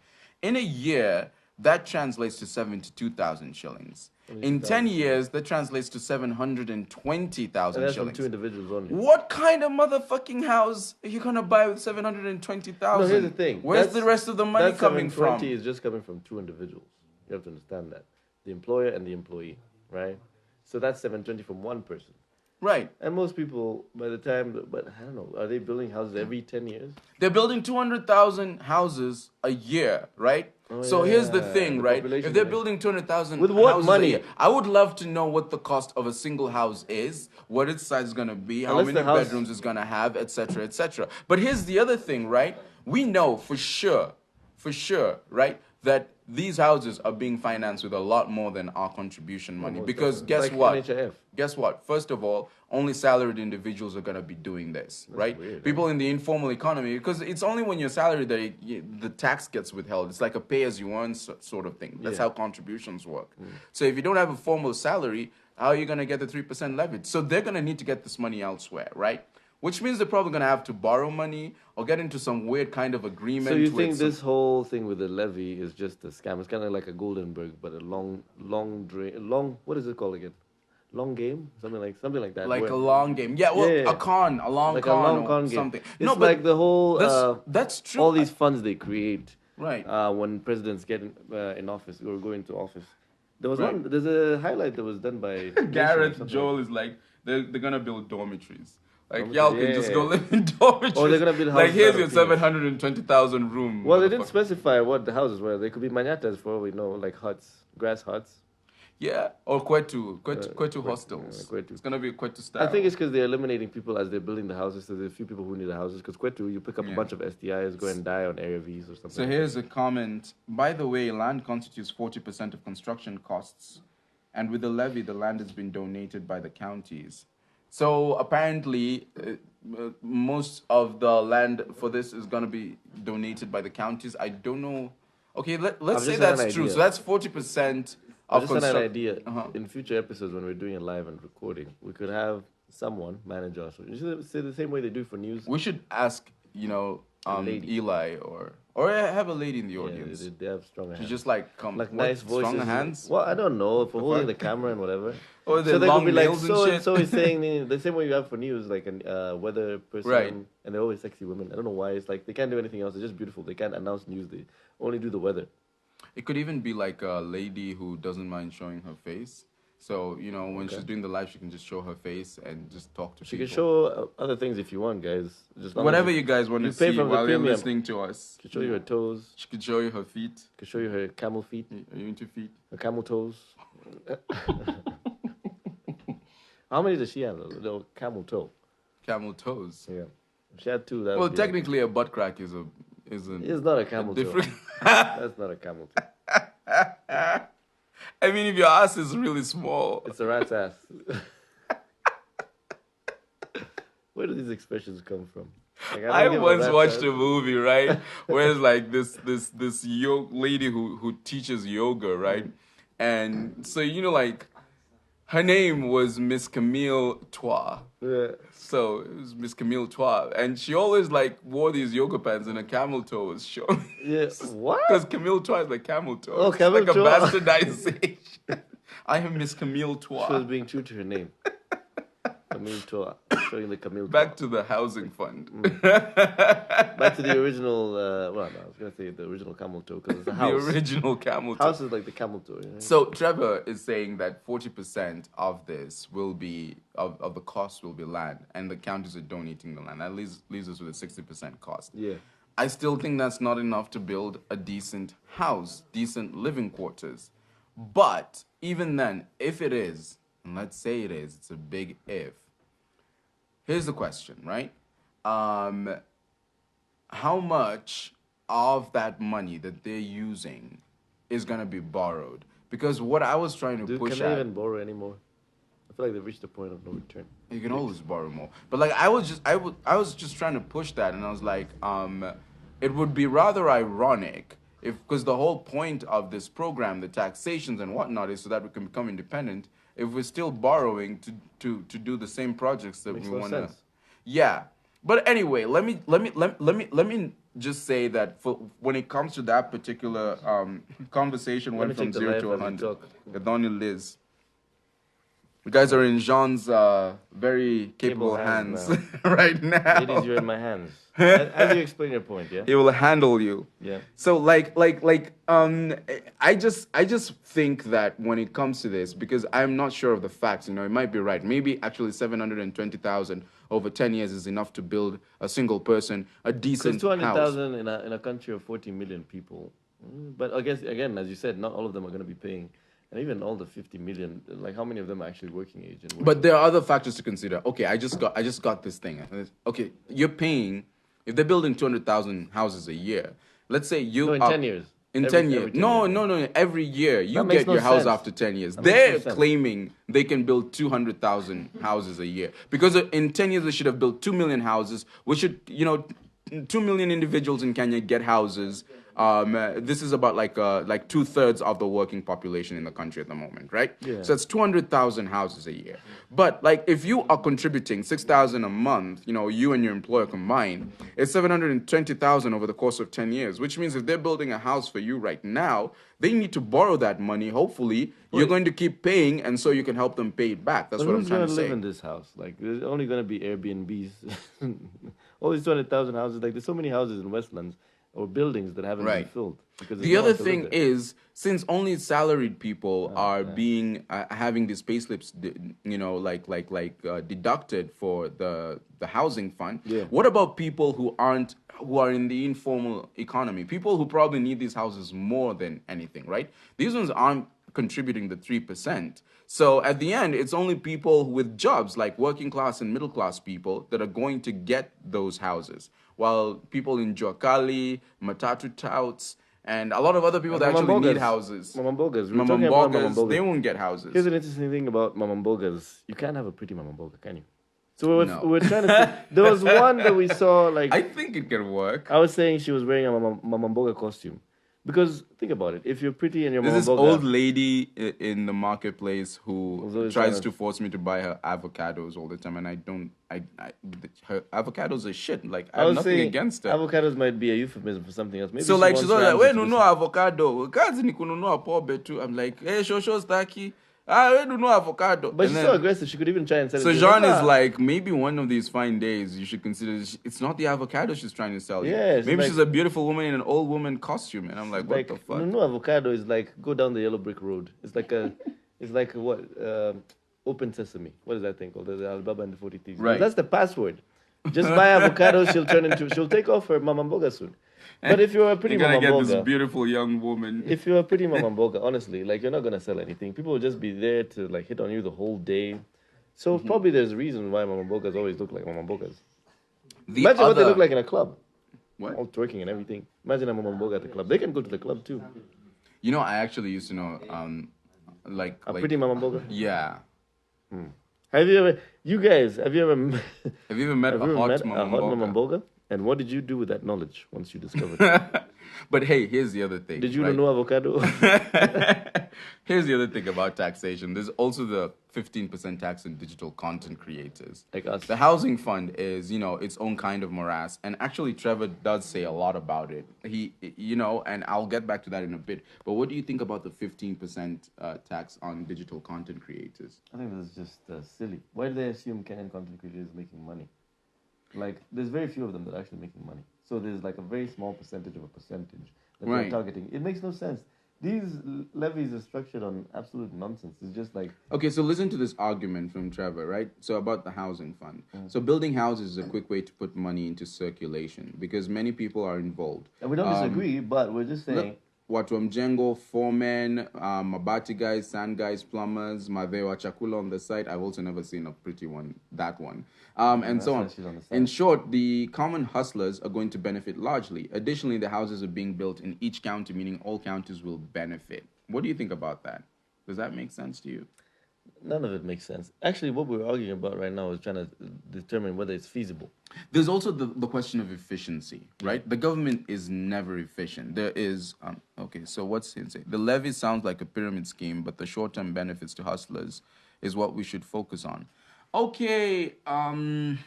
S1: Yeah.
S2: In a year, that translates to 72,000 shillings. In 10 years, that translates to 720,000
S1: that's
S2: shillings.
S1: From 2 individuals only.
S2: What kind of motherfucking house are you gonna buy with 720,000?
S1: No, here's the thing.
S2: Where's the rest of the money coming from?
S1: 720 is just coming from 2 individuals. You have to understand that. The employer and the employee, right? So that's 720 from one person.
S2: Right.
S1: And most people, by the time, but I don't know, are they building houses every 10 years?
S2: They're building 200,000 houses a year, right? So here's the thing, right? If they're building 200,000
S1: with what
S2: houses
S1: money?
S2: a year, I would love to know what the cost of a single house is, what its size is going to be, how many bedrooms it's going to have, etc., etc. But here's the other thing, right? We know for sure, right, that these houses are being financed with a lot more than our contribution money. Because guess what?
S1: NHIF.
S2: Guess what? First of all, only salaried individuals are going to be doing this, right?
S1: Weird,
S2: people in the informal economy, because it's only when you're salaried that the tax gets withheld. It's like a pay-as-you-earn sort of thing. That's how contributions work. So if you don't have a formal salary, how are you going to get the 3% levied? So they're going to need to get this money elsewhere, right? Which means they're probably going to have to borrow money or get into some weird kind of agreement.
S1: So you think this whole thing with the levy is just a scam? It's kind of like a Goldenberg, but a long, what is it called again? Long game? Something like that.
S2: Like a long game. Yeah, well, a long con game. Something.
S1: It's no, like the whole...
S2: that's true.
S1: All these funds they create.
S2: Right.
S1: When presidents get in office or go into office. There was there's a highlight that was done by...
S2: Gareth Joel is like, they're going to build dormitories. Like, y'all can just go live in dormitories.
S1: Or they're going to build houses.
S2: Like, here's your 720,000 room.
S1: Well, they didn't specify what the houses were. They could be manyatas for all we know, like huts, grass huts.
S2: Yeah, or Kwetu hostels.
S1: Kwetu.
S2: It's going to be a Kwetu style.
S1: I think it's because they're eliminating people as they're building the houses. So there's a few people who need the houses. Because Kwetu, you pick up a bunch of STIs, go and die on Area Vs or something.
S2: So here's a comment. By the way, land constitutes 40% of construction costs. And with the levy, the land has been donated by the counties. So apparently, most of the land for this is going to be donated by the counties. I don't know. Okay, let's say that's true. So that's 40% of
S1: construction. Just an idea. In future episodes, when we're doing it live and recording, we could have someone manage us. You should say the same way they do for news.
S2: We should ask, Eli or have a lady in the audience.
S1: Yeah, they have stronger hands.
S2: Just like
S1: nice voices.
S2: Stronger hands?
S1: Well, I don't know, for holding the camera and whatever.
S2: Or the long nails and shit.
S1: So he's saying the same way you have for news, like a weather person.
S2: Right.
S1: And they're always sexy women. I don't know why. It's like they can't do anything else. They're just beautiful. They can't announce news. They only do the weather.
S2: It could even be like a lady who doesn't mind showing her face. So, when she's doing the live, she can just show her face and just talk to people.
S1: She can show other things if you want, guys. Just
S2: whatever you guys want to see while you're listening to us.
S1: She can show you her toes.
S2: She can show you her feet.
S1: She can show you her camel feet.
S2: Are you into feet?
S1: Her camel toes. How many does she have? A little camel toe.
S2: Camel toes?
S1: Yeah. If she had 2, that
S2: well, technically, a butt crack is
S1: it's not a camel toe. That's not a camel toe.
S2: I mean, if your ass is really small.
S1: It's a rat's ass. Where do these expressions come from? Like,
S2: I once watched a movie, right? Where it's like this lady who teaches yoga, right? And so, like, her name was Miss Camille Tois.
S1: Yeah.
S2: So it was Miss Camille Tois. And she always, wore these yoga pants and a camel toe was showing.
S1: Yeah, what?
S2: Because Camille Tois is like camel toe.
S1: Oh, Camille
S2: Tois.
S1: Like
S2: a bastardization. I am Miss Camille Tois.
S1: She was being true to her name. Camille Tois. Showing the Camille Tois.
S2: Back to the housing fund.
S1: Back to the original, I was going to say the original camel toe because it's a house.
S2: The original camel toe.
S1: House is like the camel toe. Right?
S2: So Trevor is saying that 40% of this will be, of the cost will be land, and the counties are donating the land. That leaves us with a 60% cost.
S1: Yeah.
S2: I still think that's not enough to build a decent house, decent living quarters. But even then, if it is, and let's say it is, it's a big if. Here's the question, right? How much of that money that they're using is going to be borrowed. Because what I was trying to push
S1: can they even borrow anymore? I feel like they've reached the point of no return.
S2: You can always borrow more. But like I was just trying to push that, and I was like, it would be rather ironic if, because the whole point of this program, the taxations and whatnot, is so that we can become independent. If we're still borrowing to do the same projects that we want to, yeah. But anyway, let me just say that when it comes to that particular conversation, went from 0 to 100. Gadoni Liz. You guys are in Jean's very capable hands right now.
S1: Ladies, you're in my hands. As you explain your point, yeah?
S2: He will handle you.
S1: Yeah.
S2: So I just think that when it comes to this, because I'm not sure of the facts, it might be right. Maybe actually 720,000 over 10 years is enough to build a single person a decent house.
S1: 200,000 in a country of 40 million people. But I guess, again, as you said, not all of them are going to be paying. And even all the 50 million, like how many of them are actually working age?
S2: But there are other factors to consider. Okay, I just got this thing. Okay, you're paying, if they're building 200,000 houses a year, let's say you
S1: in 10 years.
S2: In 10 years. No, every year. You get your house after 10 years. They're claiming they can build 200,000 houses a year. Because in 10 years, they should have built 2 million houses. We should, 2 million individuals in Kenya get houses. This is about like 2/3 of the working population in the country at the moment, right?
S1: Yeah.
S2: So it's 200,000 houses a year. But like if you are contributing 6,000 a month, you and your employer combined, it's 720,000 over the course of 10 years, which means if they're building a house for you right now, they need to borrow that money. Hopefully, you're going to keep paying, and so you can help them pay it back. That's what I'm trying to say.
S1: Who's going to live in this house? Like, there's only going to be Airbnbs. All these 200,000 houses, like there's so many houses in Westlands or buildings that haven't been filled.
S2: The other thing is, since only salaried people are being having these payslips, deducted for the housing fund.
S1: Yeah.
S2: What about people who are in the informal economy? People who probably need these houses more than anything, right? These ones aren't contributing the 3%. So at the end, it's only people with jobs, like working class and middle class people, that are going to get those houses. While people in Juakali, Matatu touts, and a lot of other people that actually need houses.
S1: Mbogas,
S2: they won't get houses.
S1: Here's an interesting thing about Mbogas. You can't have a pretty Mboga, can you? So we're trying to say, there was one that we saw, like...
S2: I think it can work.
S1: I was saying she was wearing a Mboga costume. Because think about it, if you're pretty and you're
S2: There's this old lady in the marketplace who tries to force me to buy her avocados all the time, and her avocados are shit. Like I have nothing against her.
S1: Avocados might be a euphemism for something else. Maybe
S2: so like she's all like, "Where no avocado? Kazi ni kununua pobe too." I'm like, "Hey, shosho staki." I don't know avocado.
S1: But she's so aggressive, she could even try and sell it.
S2: So Jean is like, maybe one of these fine days you should consider it's not the avocado she's trying to sell you.
S1: Yeah,
S2: maybe she's a beautiful woman in an old woman costume. And I'm like, what the fuck?
S1: No, avocado is like, go down the yellow brick road. It's like what? Open sesame. What is that thing called? The Alibaba and the 40 Thieves.
S2: Right.
S1: That's the password. Just buy avocado, she'll take off her Mama Mboga soon. But if you're a pretty Mama Mboga... You're going to get
S2: this beautiful young woman.
S1: If you're a pretty Mama Mboga, honestly, like, you're not going to sell anything. People will just be there to, like, hit on you the whole day. So probably there's a reason why Mama Mbogas always look like Mama Mbogas. Imagine what they look like in a club.
S2: What?
S1: All twerking and everything. Imagine a Mama Mboga at the club. They can go to the club, too.
S2: I actually used to know,
S1: a pretty Mama Mboga?
S2: Yeah.
S1: Have you ever met
S2: a hot Mama
S1: Mboga? And what did you do with that knowledge once you discovered it?
S2: But hey, here's the other thing.
S1: Did you know avocado?
S2: Here's the other thing about taxation. There's also the 15% tax on digital content creators.
S1: Like us.
S2: The housing fund is, its own kind of morass. And actually, Trevor does say a lot about it. He, and I'll get back to that in a bit. But what do you think about the 15% tax on digital content creators?
S1: I think that's just silly. Why do they assume Kenyan content creators making money? Like, there's very few of them that are actually making money. So there's like a very small percentage of a percentage that they're targeting. It makes no sense. These levies are structured on absolute nonsense. It's just like...
S2: Okay, so listen to this argument from Trevor, right? So about the housing fund. So building houses is a quick way to put money into circulation because many people are involved.
S1: And we don't disagree, but we're just saying...
S2: watu wa mjengo, foremen, mabati guys, sand guys, plumbers, madhe wa chakula on the site. I've also never seen a pretty one, that one. And so on. In short, the common hustlers are going to benefit largely. Additionally, the houses are being built in each county, meaning all counties will benefit. What do you think about that? Does that make sense to you?
S1: None of it makes sense. Actually, what we're arguing about right now is trying to determine whether it's feasible.
S2: There's also the question of efficiency, right? The government is never efficient. There is, okay, so what's it say? The levy sounds like a pyramid scheme, but the short-term benefits to hustlers is what we should focus on. Okay, I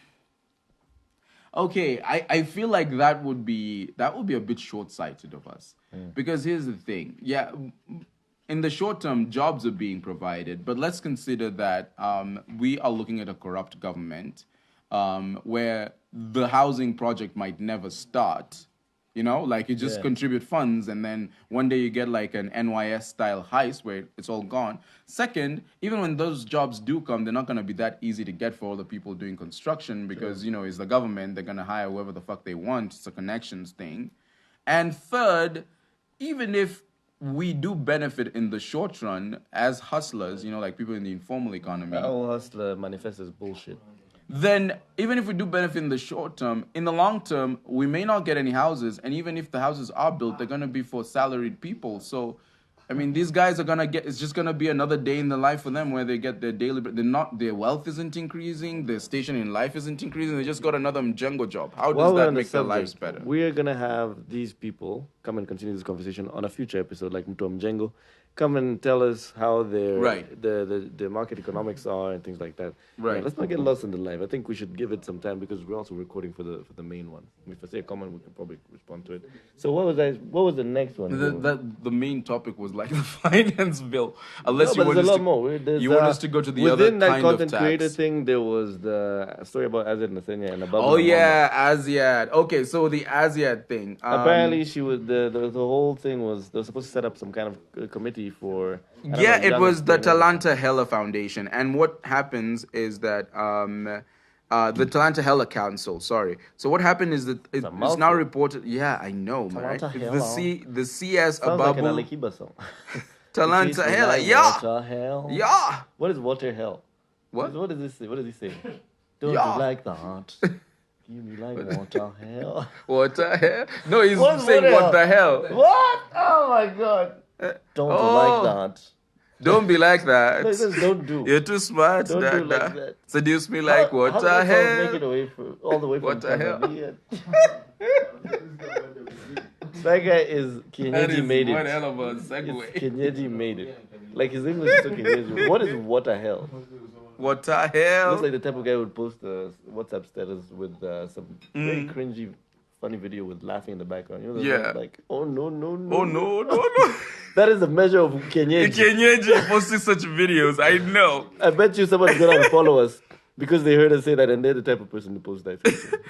S2: feel like that would be a bit short-sighted of us. Because here's the thing. Yeah, in the short term, jobs are being provided, but let's consider that we are looking at a corrupt government where the housing project might never start. You know, like you just contribute funds and then one day you get like an NYS style heist where it's all gone. Second, even when those jobs do come, they're not going to be that easy to get for all the people doing construction because, you know, it's the government. They're going to hire whoever the fuck they want. It's a connections thing. And third, even if we do benefit in the short run as hustlers, you know, like people in the informal economy.
S1: That whole hustler manifest is bullshit.
S2: Then, even if we do benefit in the short term, in the long term, we may not get any houses. And even if the houses are built, they're going to be for salaried people. So, I mean, these guys are going to get, it's just going to be another day in the life for them where they get their daily, their wealth isn't increasing, their station in life isn't increasing. They just got another mjengo job. How does that make their lives better?
S1: We are going to have these people come and continue this conversation on a future episode, like Mtu Mjengo. Come and tell us how their the market economics are and things like that.
S2: Right.
S1: Yeah, let's not get lost in the life. I think we should give it some time because we're also recording for the main one. If I say a comment, we can probably respond to it. So what was the next one?
S2: The main topic was like the finance bill. Unless you want
S1: there's
S2: us
S1: a lot more.
S2: You want us to go to the other kind of tax.
S1: Within that content creator thing, there was the story about Azziad Nasenya and Ababu
S2: Oh
S1: Namwamba.
S2: yeah, Azziad. Okay, so the Azziad thing.
S1: Apparently, she was the whole thing was they were supposed to set up some kind of committee for.
S2: It was the Talanta Hela Foundation, and what happens is that the Talanta Hela Council. Sorry. So what happened is that it's now reported. Yeah, I know, man. The CS
S1: Sounds
S2: Ababu.
S1: like an Alikiba song.
S2: Talanta Hela.
S1: Like
S2: Yeah.
S1: Water hell.
S2: Yeah.
S1: What is water hell?
S2: What?
S1: What does this say? What does he say? Don't you like that? Give me like water hell.
S2: Water hell? No, he's saying what the hell.
S1: What? Oh my god. Don't you like that?
S2: Don't be like that.
S1: No, it says don't do.
S2: You're too smart.
S1: Don't do like that.
S2: Seduce me like what the hell?
S1: Make it away all the way from
S2: what the hell?
S1: That guy is Kenyeji made it.
S2: One hell of a segue.
S1: Kenyeji made it. Like his English is so Kenyeji. What is what the hell?
S2: What the hell?
S1: Looks like the type of guy who would post a WhatsApp status with some very cringy, funny video with laughing in the background. You know, like, oh no.
S2: Oh no.
S1: That is the measure of Kenyeji.
S2: Kenyeji posting such videos, I know.
S1: I bet you someone's gonna unfollow us because they heard us say that and they're the type of person to post that.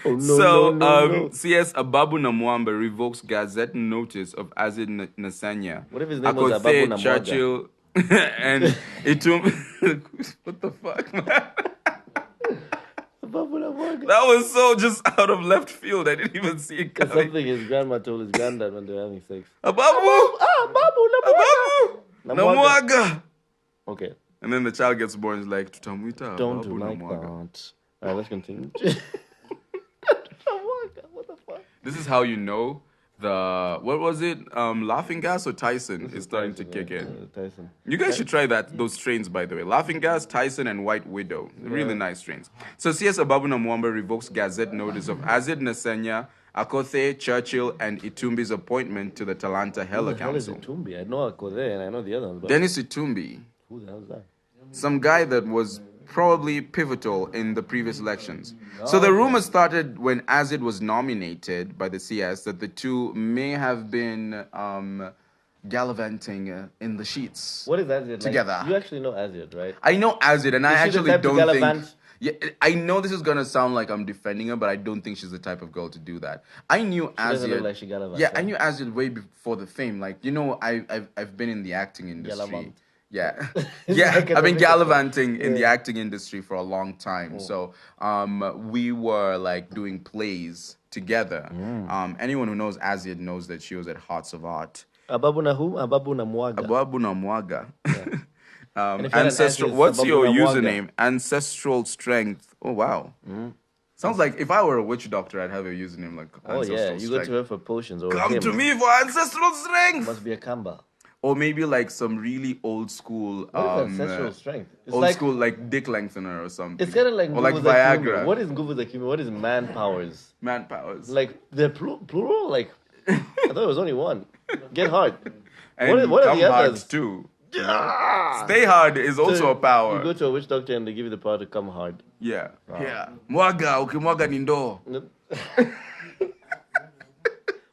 S1: Oh no, no.
S2: CS Ababu Namwamba revokes Gazette notice of Azziad Nasenya.
S1: What if his name was Ababu Namwamba?
S2: Churchill and Itum. What the fuck, man? That was so just out of left field. I didn't even see it coming.
S1: Something his grandma told his granddad when they were having sex.
S2: Ababu Namwamba.
S1: Okay.
S2: And then the child gets born and is like, Tutamwita.
S1: Don't do like that. Alright, let's continue. What the fuck?
S2: This is how you know what was it? Laughing gas or Tyson is starting to kick in.
S1: Tyson.
S2: You guys should try those strains, by the way. Laughing gas, Tyson, and White Widow. Really nice strains. So CS Ababu Namwamba revokes Gazette notice of Azziad Nasenya, Akothe, Churchill, and Itumbi's appointment to the Talanta Hela Council.
S1: Who the hell is Itumbi? I know Akothe and I know the other ones.
S2: Dennis Itumbi.
S1: Who the hell is that?
S2: Some guy that was probably pivotal in the previous elections. So the rumor started when Azziad was nominated by the CS that the two may have been gallivanting in the sheets.
S1: What is Azziad
S2: together?
S1: Like? You actually know Azziad, right?
S2: I know Azziad, and I actually don't think.
S1: Yeah,
S2: I know this is gonna sound like I'm defending her, but I don't think she's the type of girl to do that. I knew Azziad.
S1: Like she
S2: I knew Azziad way before the fame. Like I've been in the acting industry. Yeah. I've been gallivanting in the acting industry for a long time. So we were like doing plays together. Anyone who knows Azziad knows that she was at Hearts of Art.
S1: Ababu Namwamba.
S2: Ababu Namwamba.
S1: Yeah.
S2: Ancestral. What's your
S1: Namwamba.
S2: username? Ancestral strength. Oh wow. Sounds like if I were a witch doctor, I'd have a username like ancestral
S1: you
S2: strength.
S1: go to her for potions or
S2: Come
S1: him.
S2: to me for ancestral strength.
S1: Must be a Kamba.
S2: Or maybe like some really old school.
S1: What is ancestral strength?
S2: It's old school like dick lengthener or something.
S1: It's kind of like
S2: or like Viagra.
S1: What is Nguvu? What is man powers?
S2: Man powers.
S1: Like they're plural. Like I thought it was only one. Get hard.
S2: And
S1: what are the
S2: hard
S1: others?
S2: Too.
S1: Yeah.
S2: Stay hard is also a power.
S1: You go to a witch doctor and they give you the power to come hard.
S2: Yeah. Wow. Yeah. Mwaga, ukimwaga ni ndoo.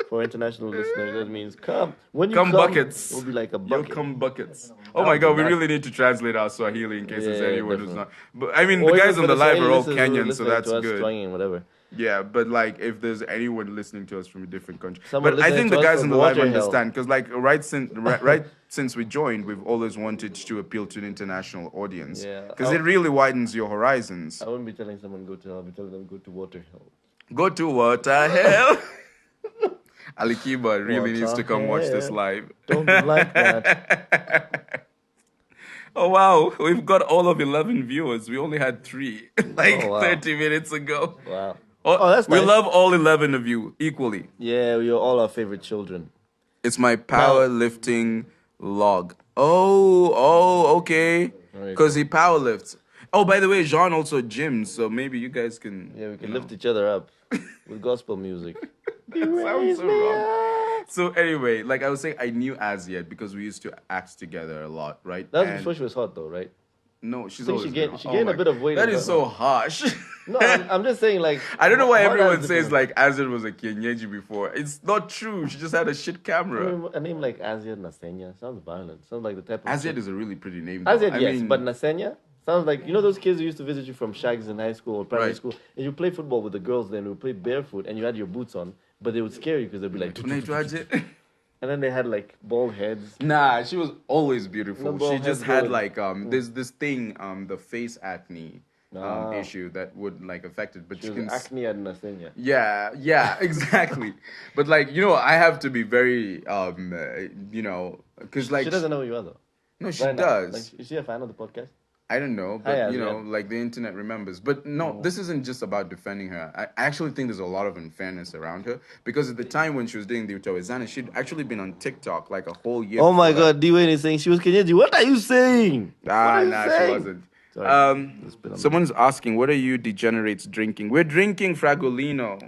S1: For international listeners, that means come. When you
S2: come buckets.
S1: We'll be like a bucket.
S2: You'll come buckets. Oh my God, we really need to translate our Swahili in case there's anyone who's not. But I mean, the guys on the live are all Kenyan, so that's good.
S1: Whatever.
S2: Yeah, but like if there's anyone listening to us from a different country,
S1: but
S2: I think the guys on the live understand because like right since we joined, we've always wanted to appeal to an international audience because it really widens your horizons.
S1: I wouldn't be telling someone go to hell. I'll be telling them go to water hell.
S2: Go to water hell. Alikiba really needs to come watch this live.
S1: Don't like that.
S2: Oh wow, we've got all of 11 viewers. We only had 3 30 minutes ago.
S1: Wow.
S2: Oh, that's nice. We love all 11 of you equally.
S1: Yeah, we are all our favorite children.
S2: It's my powerlifting log. Oh, okay. Because he powerlifts. Oh, by the way, Jean also gyms, so maybe you guys can...
S1: Yeah, we can lift each other up with gospel music.
S2: That sounds so wrong. So anyway, like I was saying, I knew Azziad because we used to act together a lot, right?
S1: That was before she was hot though, right?
S2: No, she's always
S1: she gained a bit of weight.
S2: That is so harsh.
S1: No, I'm just saying, like...
S2: I don't know why everyone says, like, Azziad was a Kienyeji before. It's not true. She just had a shit camera.
S1: A name like Azziad Nasenya sounds violent. Sounds like the type of...
S2: Azziad is a really pretty name.
S1: Azziad, yes, but Nasenya sounds like... You know those kids who used to visit you from shags in high school or primary school? And you play football with the girls then, you play barefoot, and you had your boots on, but they would scare you because they'd be like... And then they had like bald heads.
S2: Nah, she was always beautiful. She just had like there's this thing the face acne issue that would like affect it. But
S1: she was acne and Nasenya.
S2: Yeah, exactly. But like I have to be very because like
S1: she doesn't know who you are though.
S2: No, she does.
S1: Like, is she a fan of the podcast?
S2: I don't know, but like the internet remembers. But no, this isn't just about defending her. I actually think there's a lot of unfairness around her because at the time when she was doing the Utawezana, she'd actually been on TikTok like a whole year.
S1: Oh my God, Dwayne is saying she was Kenyaji. What are you saying?
S2: She wasn't. Sorry. Someone's asking, what are you degenerates drinking? We're drinking Fragolino.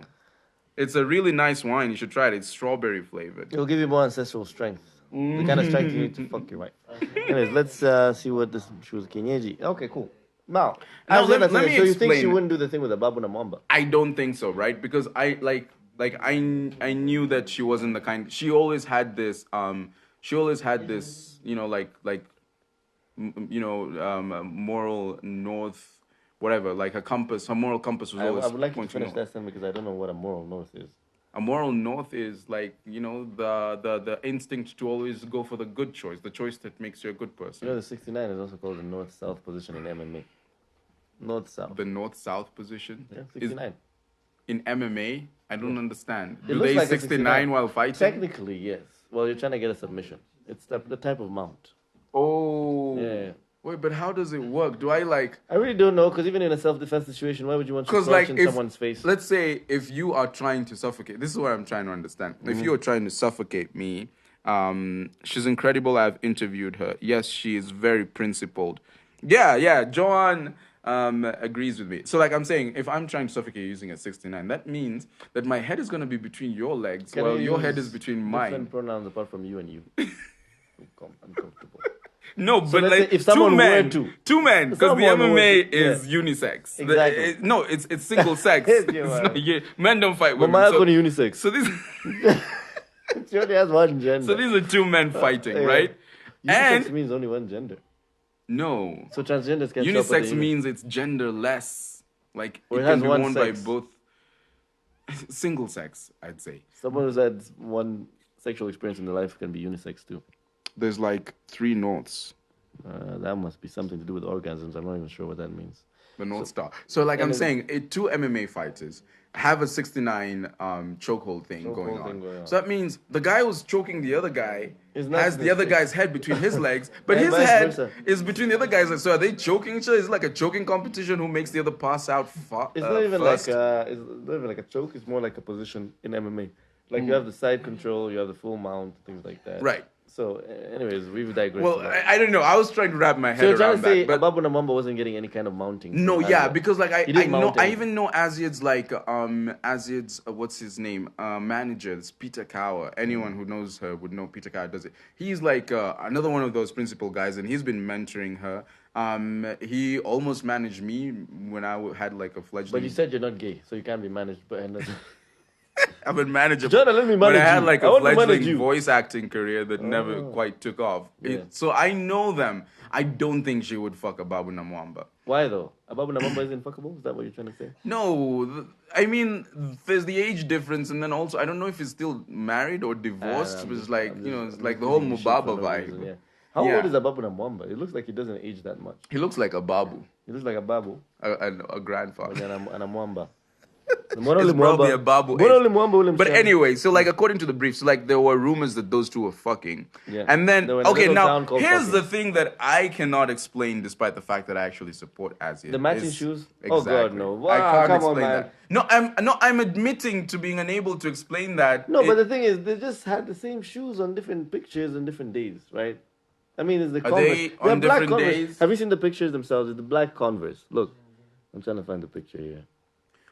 S2: It's a really nice wine. You should try it. It's strawberry flavored.
S1: It'll give you more ancestral strength. The kind of strength you need to fuck your wife. Anyways, let's see what she was Kenyeji. Okay, cool. Now let me explain. So you think she wouldn't do the thing with Ababu Namwamba?
S2: I don't think so, right? Because I knew that she wasn't the kind. She always had this moral north, whatever. Like her moral compass was always.
S1: I would like to finish that sentence because I don't know what a moral north is.
S2: A moral north is like, the instinct to always go for the good choice, the choice that makes you a good person.
S1: The 69 is also called the north-south position in MMA. North-south.
S2: The north-south position?
S1: Yeah, 69.
S2: In MMA? I don't understand.
S1: Do
S2: they like 69 while fighting?
S1: Technically, yes. Well, you're trying to get a submission. It's the type of mount.
S2: Oh.
S1: Yeah.
S2: Wait, but how does it work? Do I like...
S1: I really don't know, because even in a self-defense situation, why would you want to punch in someone's face?
S2: Let's say if you are trying to suffocate... This is what I'm trying to understand. If you are trying to suffocate me, she's incredible. I've interviewed her. Yes, she is very principled. Yeah, Joan agrees with me. So like I'm saying, if I'm trying to suffocate using a 69, that means that my head is going to be between your legs while your head is between mine.
S1: Different pronouns apart from you and you. Uncomfortable.
S2: No, so but like if two men, because the MMA is unisex.
S1: Exactly.
S2: It's single sex. Men don't fight women.
S1: But so, unisex.
S2: So this.
S1: She only has one gender.
S2: So these are two men fighting, right?
S1: Unisex means only one gender.
S2: No.
S1: So transgenders can.
S2: Unisex means it's genderless. Like it can be worn by both. Single sex, I'd say.
S1: Someone who's had one sexual experience in their life can be unisex too.
S2: There's like 3 norths.
S1: That must be something to do with orgasms. I'm not even sure what that means.
S2: The North Star. So like I'm saying, 2 MMA fighters, have a 69 chokehold thing going on. So that means the guy who's choking the other guy has the other guy's head between his legs, but his head is between the other guy's. So are they choking each other? Is it like a choking competition? Who makes the other pass out
S1: It's not even first? It's not even like a choke. It's more like a position in MMA. Like you have the side control, you have the full mount, things like that.
S2: Right.
S1: So, anyways, we've digressed.
S2: Well, I don't know. I was trying to wrap my head around that. So you're trying to say
S1: Ababu Namwamba wasn't getting any kind of mounting?
S2: No, yeah, because like I even know Azziad's like Azziad's what's his name manager, it's Peter Kaur. Anyone who knows her would know Peter Kaur does it. He's like another one of those principal guys, and he's been mentoring her. He almost managed me when I had like a fledgling.
S1: But you said you're not gay, so you can't be managed by another.
S2: I've been manager.
S1: Jonah, let me manage
S2: but I had like
S1: a
S2: fledgling voice acting career that never quite took off.
S1: Yeah.
S2: So I know them. I don't think she would fuck Ababu Namwamba.
S1: Why though? Ababu Namwamba isn't fuckable? Is that what you're trying to say?
S2: No, I mean there's the age difference, and then also I don't know if he's still married or divorced. It's like it's like the whole Mubaba vibe.
S1: Reason, yeah. How old is Ababu Namwamba? It looks like he doesn't age that much.
S2: He looks like a Babu.
S1: He looks like a Babu.
S2: A grandfather.
S1: And a Mwamba.
S2: It's probably a Babu. But anyway, so like according to the brief, so like there were rumors that those two were fucking.
S1: Yeah.
S2: And then okay, now here's the thing that I cannot explain, despite the fact that I actually support Azziad.
S1: The matching shoes.
S2: Exactly.
S1: Oh God, no! Wow,
S2: I can't explain
S1: that.
S2: No, I'm admitting to being unable to explain that.
S1: No, but the thing is, they just had the same shoes on different pictures and different days, right? I mean, it's the Converse.
S2: They on different
S1: Converse.
S2: days?
S1: Have you seen the pictures themselves? It's the black Converse. Look, I'm trying to find the picture here.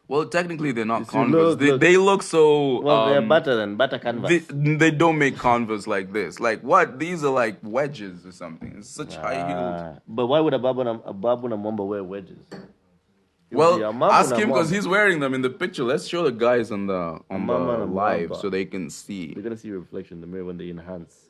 S2: Well, technically, they're not Converse. They look so...
S1: Well, they're butter canvas.
S2: They don't make Converse like this. Like, what? These are like wedges or something. It's such high heels.
S1: But why would Ababu Namwamba wear wedges?
S2: Well, ask him because he's wearing them in the picture. Let's show the guys on the live so they can see.
S1: They're going to see your reflection in the mirror when they enhance.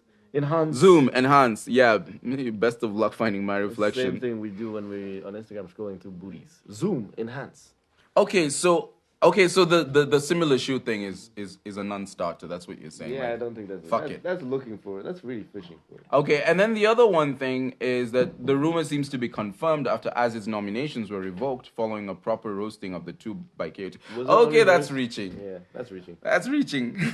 S2: Zoom, enhance. Yeah, best of luck finding my reflection.
S1: It's the same thing we do when we on Instagram scrolling through booties. Zoom, enhance.
S2: Okay, so the similar shoe thing is a non-starter. That's what you're saying.
S1: Yeah,
S2: right?
S1: I don't think that's
S2: Fuck it.
S1: That's looking for it. That's really fishing for it.
S2: Okay, and then the other one thing is that the rumor seems to be confirmed after Azziad's nominations were revoked following a proper roasting of the two by KOT. Okay, that's reaching.
S1: Yeah, that's reaching.
S2: That's reaching. You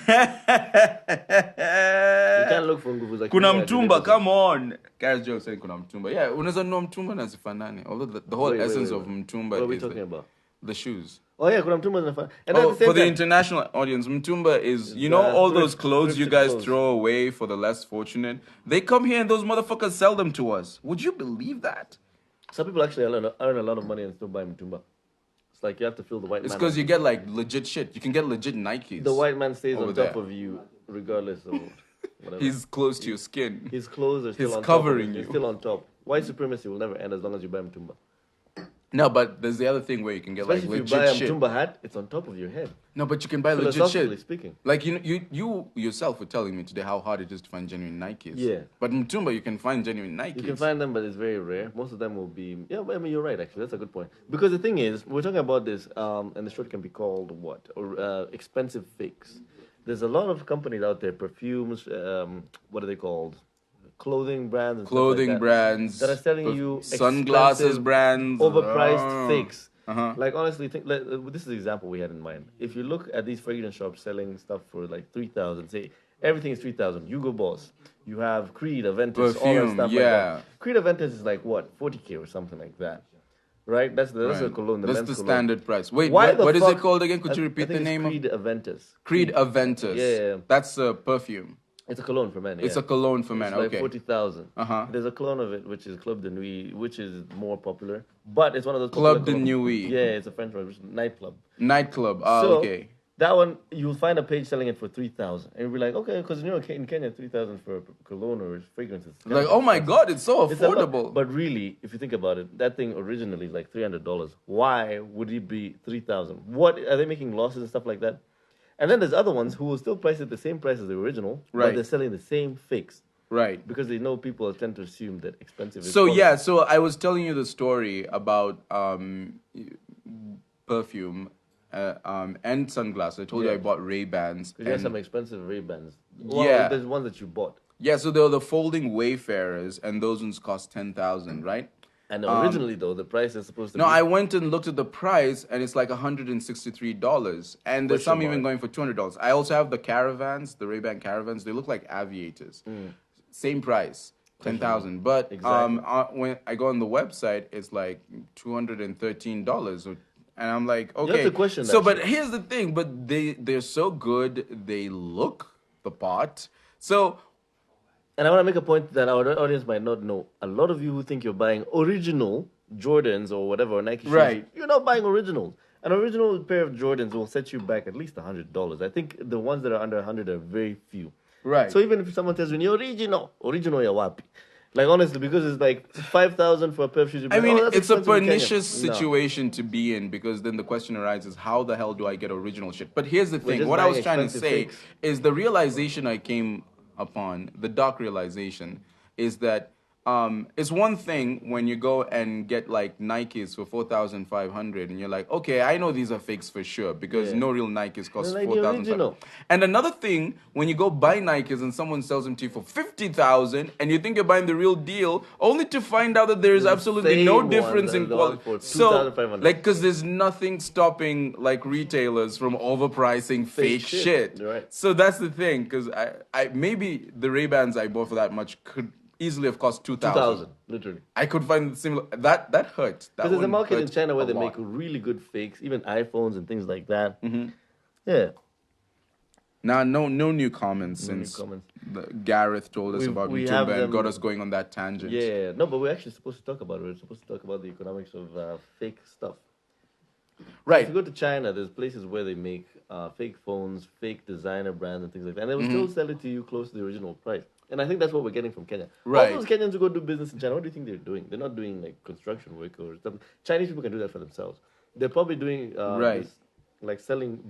S1: can't look for nguvu za
S2: Kuna Mtumba, come on. Guys joke saying Kuna Mtumba. Yeah, unaweza know Mtumba na zifanane. Although the whole essence of Mtumba
S1: what are we talking about?
S2: The shoes.
S1: Oh yeah, Kuna Mtumba is fun. And
S2: for the international audience, Mtumba is all those clothes you guys throw away for the less fortunate. They come here and those motherfuckers sell them to us. Would you believe that?
S1: Some people actually earn a lot of money and still buy Mtumba. It's like you have to feel the white man.
S2: It's because you get like legit shit. You can get legit Nikes.
S1: The white man stays on top of you regardless of whatever.
S2: He's close to your skin.
S1: His clothes are still on top. He's
S2: covering you.
S1: He's still on top. White supremacy will never end as long as you buy Mtumba.
S2: No, but there's the other thing where you can get
S1: especially
S2: like legit
S1: shit. If
S2: shit.
S1: you buy a Mtumba hat, it's on top of your head.
S2: No, but you can buy legit shit.
S1: Speaking.
S2: Like you yourself were telling me today how hard it is to find genuine Nikes.
S1: Yeah.
S2: But in Mtumba you can find genuine Nikes.
S1: You can find them, but it's very rare. Most of them will be. Yeah, I mean you're right. Actually, that's a good point. Because the thing is, we're talking about this, and the short can be called what? Or expensive fakes. There's a lot of companies out there, perfumes. What are they called? Clothing brands and
S2: clothing
S1: stuff like
S2: brands
S1: that are selling you
S2: sunglasses brands,
S1: overpriced fakes. Like honestly, this is the example we had in mind. If you look at these fragrance shops selling stuff for like 3,000, say everything is 3,000. Hugo Boss, you have Creed, Aventus, all that stuff like that. Creed, Aventus is like what 40K or something like that, right? That's the cologne.
S2: That's the standard price. Wait, what is it called again? Could you repeat the name?
S1: Creed Aventus.
S2: Creed Aventus.
S1: Yeah.
S2: That's a perfume.
S1: It's a cologne for men.
S2: It's a cologne for men.
S1: It's like 40,000. There's a clone of it which is Club de Nuit, which is more popular, but it's one of those
S2: Club de Nuit.
S1: Yeah, it's a French one, which is nightclub.
S2: Nightclub. Okay.
S1: That one you'll find a page selling it for 3,000, and you'll be like, okay, because in Kenya 3,000 for cologne or fragrances.
S2: Like, oh my God, it's so affordable.
S1: But really, if you think about it, that thing originally is like $300. Why would it be 3,000? What are they making losses and stuff like that? And then there's other ones who will still price it the same price as the original, but they're selling the same fakes.
S2: Right.
S1: Because they know people tend to assume that expensive is
S2: quality. So I was telling you the story about perfume and sunglasses. I told you I bought Ray-Bans.
S1: You have some expensive Ray-Bans. Well, there's one that you bought.
S2: Yeah, so there were the folding Wayfarers, and those ones cost 10,000, right?
S1: And originally, though, the price is supposed to be...
S2: No, I went and looked at the price, and it's like $163. And there's some even going for $200. I also have the caravans, the Ray-Ban caravans. They look like aviators. Same price. 10,000, but when I go on the website, it's like $213, and I'm like, okay.
S1: You have to question that.
S2: So, but here's the thing: but they're so good, they look the part. So,
S1: and I want to make a point that our audience might not know. A lot of you who think you're buying original Jordans or whatever, or Nike shoes, you're not buying originals. An original pair of Jordans will set you back at least $100. I think the ones that are under 100 are very few.
S2: Right.
S1: So even if someone tells you, original ya wapi? Like, honestly, because it's like 5,000 for a pair of shoes.
S2: I mean, it's a pernicious situation to be in, because then the question arises, how the hell do I get original shit? But here's the thing. What I was trying to say is the realization I came upon, the dark realization, is that it's one thing when you go and get like Nikes for 4,500 and you're like, okay, I know these are fakes for sure, because no real Nikes cost 4,500. And another thing, when you go buy Nikes and someone sells them to you for 50,000 and you think you're buying the real deal, only to find out that there is absolutely no difference in quality. So, like, because there's nothing stopping like retailers from overpricing fake shit.
S1: Right.
S2: So that's the thing, because I maybe the Ray-Bans I bought for that much could easily have cost 2,000.
S1: Literally.
S2: I could find similar. That hurt.
S1: Because there's a market in China where they make really good fakes, even iPhones and things like that. Yeah.
S2: Now, no new comments since Gareth told us about YouTube and got us going on that tangent.
S1: Yeah, no, but we're actually supposed to talk about it. We're supposed to talk about the economics of fake stuff.
S2: Right.
S1: If you go to China, there's places where they make fake phones, fake designer brands and things like that. And they will still sell it to you close to the original price. And I think that's what we're getting from Kenya.
S2: Right.
S1: All those Kenyans who go do business in China, what do you think they're doing? They're not doing like construction work or stuff. Chinese people can do that for themselves. They're probably doing like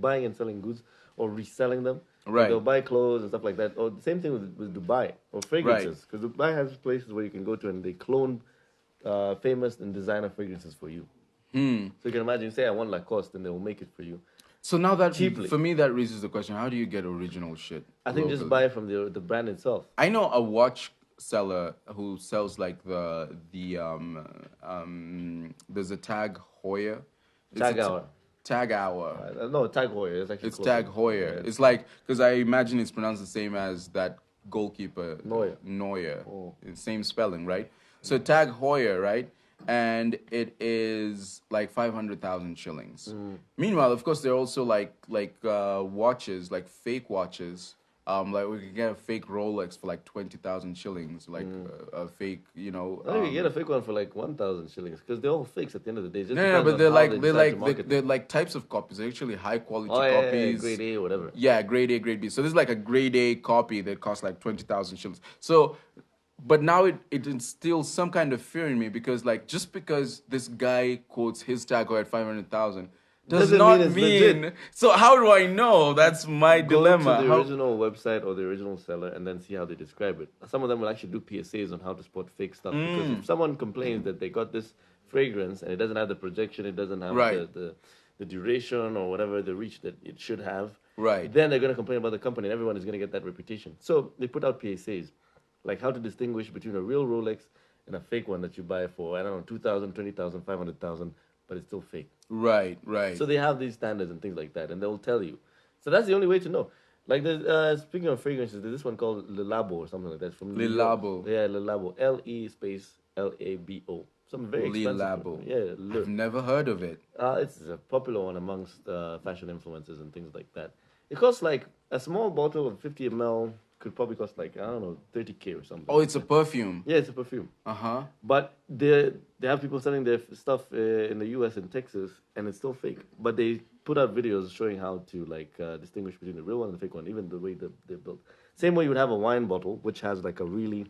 S1: buying and selling goods or reselling them.
S2: Right.
S1: Like they'll buy clothes and stuff like that. Or the same thing with Dubai or fragrances. Because Dubai has places where you can go to and they clone famous and designer fragrances for you. So you can imagine, say I want Lacoste and they will make it for you.
S2: So now that cheaply. For me, that raises the question: how do you get original shit?
S1: I think just buy from the brand itself.
S2: I know a watch seller who sells like there's a Tag Heuer.
S1: Tag Hour.
S2: Tag Hour.
S1: No, Tag Heuer. It's actually
S2: Tag Heuer. Yeah. It's like, because I imagine it's pronounced the same as that goalkeeper Neuer. Same spelling, right? So Tag Heuer, right? And it is like 500,000 shillings. Meanwhile, of course, there are also like watches, like fake watches. Like we could get a fake Rolex for like 20,000 shillings, like a fake, you know.
S1: I think you get a fake one for like 1,000 shillings because they're all fakes at the end of the day.
S2: No, but they're like types of copies. They're actually high quality copies.
S1: Grade A or whatever.
S2: Yeah, grade A, grade B. So this is like a grade A copy that costs like 20,000 shillings. So. But now it instills some kind of fear in me, because like just because this guy quotes his tag at 500,000 does not mean. So how do I know? That's my dilemma.
S1: Go to the original website or the original seller and then see how they describe it. Some of them will actually do PSAs on how to spot fake stuff, because if someone complains that they got this fragrance and it doesn't have the projection, it doesn't have the duration or whatever the reach that it should have, then they're going to complain about the company and everyone is going to get that reputation. So they put out PSAs. Like how to distinguish between a real Rolex and a fake one that you buy for, I don't know, 2,000, 20,000, 500,000, but it's still fake.
S2: Right.
S1: So they have these standards and things like that, and they'll tell you. So that's the only way to know. Like, speaking of fragrances, there's this one called Le Labo or something like that. From
S2: Le Labo.
S1: Yeah, Le Labo. LE_LABO. Some very expensive.
S2: Le Labo.
S1: Yeah,
S2: I've never heard of it.
S1: It's a popular one amongst fashion influencers and things like that. It costs like a small bottle of 50 ml. Could probably cost like, I don't know, 30K or something.
S2: Oh, it's a perfume.
S1: Yeah, it's a perfume. But they have people selling their stuff in the US and Texas, and it's still fake. But they put out videos showing how to like distinguish between the real one and the fake one, even the way they're built. Same way you would have a wine bottle, which has like a really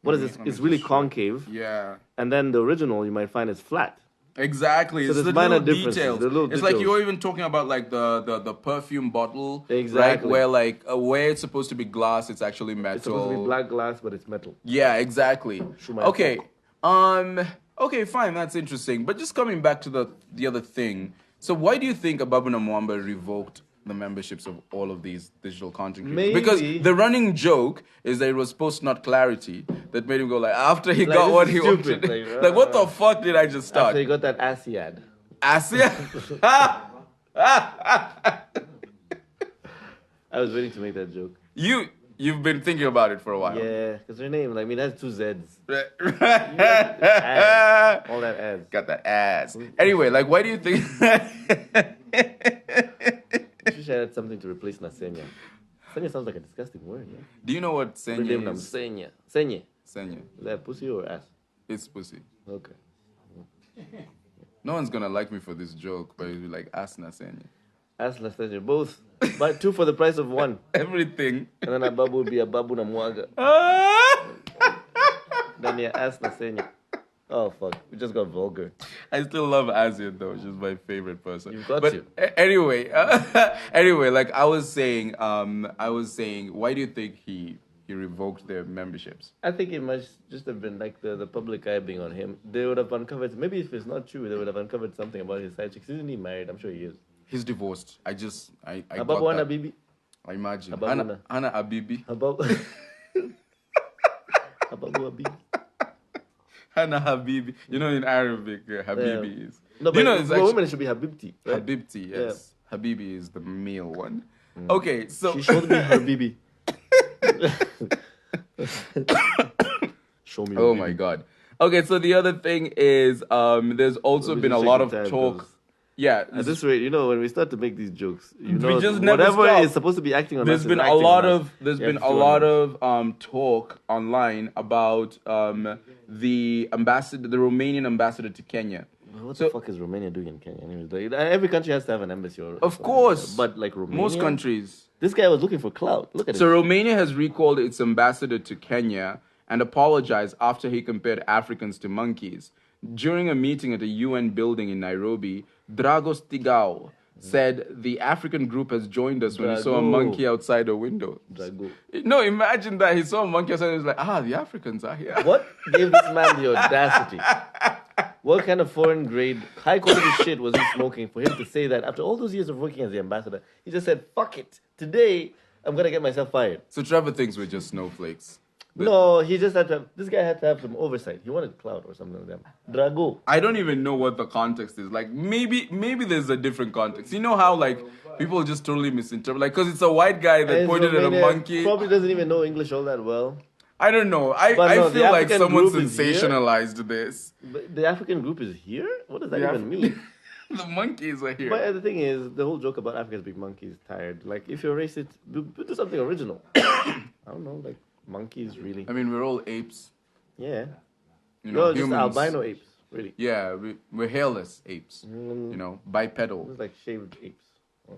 S1: what is this? It's really concave.
S2: Yeah.
S1: And then the original you might find is flat.
S2: Exactly.
S1: So
S2: it's the little details. It's like you're even talking about like the perfume bottle.
S1: Exactly.
S2: Right? Where it's supposed to be glass, it's actually metal.
S1: It's supposed to be black glass, but it's metal.
S2: Yeah, exactly. Okay. Okay, fine, that's interesting. But just coming back to the other thing. So why do you think Ababu Namwamba revoked the memberships of all of these digital content
S1: Maybe.
S2: creators. Because the running joke is that it was post not clarity that made him go like, after he got what he wanted. Like, what the fuck did I just start?
S1: After he got that Azziad.
S2: Azziad?
S1: I was waiting to make that joke.
S2: You've been thinking about it for a while.
S1: Yeah, because her name, that's 2 Z's.
S2: Ass.
S1: All that ass.
S2: Got that ass. Anyway, like, why do you think...
S1: You should add something to replace Nasenya. Senya sounds like a disgusting word, yeah?
S2: Do you know what Senya is?
S1: Senya. Senya.
S2: Senya.
S1: Is that pussy or ass?
S2: It's pussy.
S1: Okay.
S2: No one's gonna like me for this joke, but it'll be like, ass Nasenya.
S1: Ass Nasenya. Both. But 2 for the price of 1.
S2: Everything.
S1: And then Ababu would be Ababu Namwamba. Then yeah, ass Nasenya. Oh, fuck. We just got vulgar.
S2: I still love Azziad, though. She's my favorite person.
S1: You've got to.
S2: Anyway, like I was saying, why do you think he revoked their memberships?
S1: I think it must just have been like the public eye being on him. They would have uncovered, maybe if it's not true, they would have uncovered something about his side chicks. Isn't he married? I'm sure he is.
S2: He's divorced. I
S1: Ababu
S2: got that.
S1: Habibi.
S2: I imagine.
S1: Ababu
S2: Hannah Habibi.
S1: Ababu Habibi.
S2: Hannah Habibi. You know, in Arabic, Habibi is.
S1: No, but women should be Habibti. Right?
S2: Habibti, yes. Yeah. Habibi is the male one. Okay, so...
S1: She showed me her Bibi. Show me.
S2: Oh my God. Okay, so the other thing is, there's also been a lot of talk. Yeah.
S1: At this rate, when we start to make these jokes,
S2: whatever
S1: is supposed to be acting on
S2: there's
S1: us.
S2: Been a lot of talk online about the Romanian ambassador to Kenya.
S1: What the fuck is Romania doing in Kenya? Anyways, every country has to have an embassy.
S2: Of course.
S1: But like Romania?
S2: Most countries.
S1: This guy was looking for clout. Look at it.
S2: So Romania has recalled its ambassador to Kenya and apologized after he compared Africans to monkeys. During a meeting at a UN building in Nairobi, Dragos Tigao said the African group has joined us when he saw a monkey outside a window.
S1: Drago.
S2: No, imagine that. He saw a monkey outside and he was like, the Africans are here.
S1: What gave this man the audacity? What kind of foreign grade, high quality shit was he smoking for him to say that after all those years of working as the ambassador? He just said, fuck it. Today, I'm going to get myself fired.
S2: So Trevor thinks we're just snowflakes.
S1: No, he just had to have, this guy had to have some oversight. He wanted clout or something like that. Drago.
S2: I don't even know what the context is. Like, maybe there's a different context. You know how, like, people just totally misinterpret? Like, because it's a white guy that pointed at a monkey.
S1: Probably doesn't even know English all that well.
S2: I don't know. I feel like someone sensationalized this.
S1: But the African group is here? What does that even mean?
S2: The monkeys are here.
S1: But the thing is, the whole joke about Africa's big monkeys is tired. Like, if you're racist, do something original. I don't know, like monkeys, really.
S2: I mean, we're all apes.
S1: Yeah.
S2: Humans.
S1: Just albino apes, really.
S2: Yeah, we're hairless apes. Bipedal.
S1: It's like shaved apes.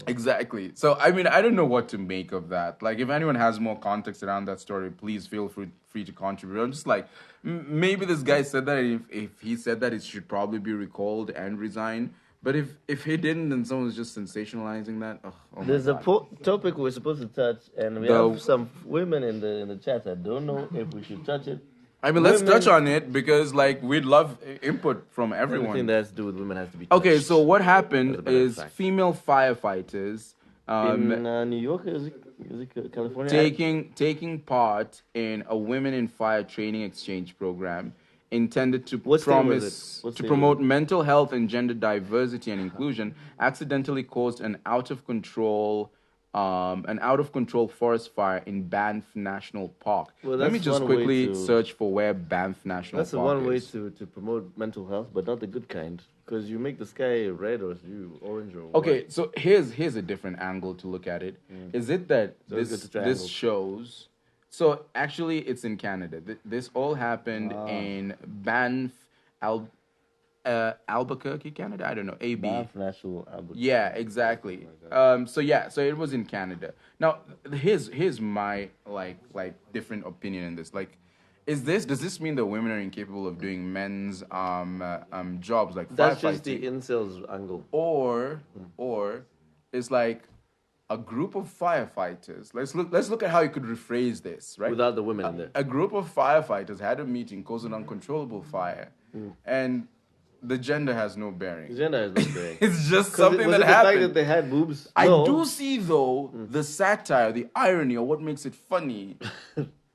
S2: Exactly. So, I mean, I don't know what to make of that. Like, if anyone has more context around that story, please feel free to contribute. I'm just like, maybe this guy said that. If he said that, it should probably be recalled and resign. But if he didn't, then someone's just sensationalizing that.
S1: There's a topic we're supposed to touch, and we have some women in the chat. I don't know if we should touch it.
S2: I mean, let's touch on it because, like, we'd love input from everyone.
S1: Everything that has to do with women has to be touched.
S2: Okay, so what happened is female firefighters
S1: in New York, is it California?
S2: Taking part in a Women in Fire training exchange program intended to promote mental health and gender diversity and inclusion, accidentally caused an out of control forest fire in Banff National Park. Well, let me just quickly search for where Banff National Park is.
S1: That's one way to promote mental health, but not the good kind, because you make the sky red or orange or
S2: okay, white. So here's a different angle to look at it. Is it that this shows... So actually, it's in Canada. This all happened in Banff, Albuquerque, Canada. I don't know.
S1: Banff National Albuquerque.
S2: Yeah, exactly. So it was in Canada. Now, here's my like different opinion in this. Like, does this mean that women are incapable of doing men's jobs like
S1: that's
S2: firefighting?
S1: Just the incels angle.
S2: Or it's like a group of firefighters. Let's look at how you could rephrase this, right?
S1: Without the women in there.
S2: A group of firefighters had a meeting, caused an uncontrollable fire, and The gender has no bearing.
S1: Gender has no bearing.
S2: It's just something
S1: was
S2: that
S1: it
S2: happened.
S1: The fact that they had boobs?
S2: I
S1: No.
S2: do see though the satire, the irony, or what makes it funny,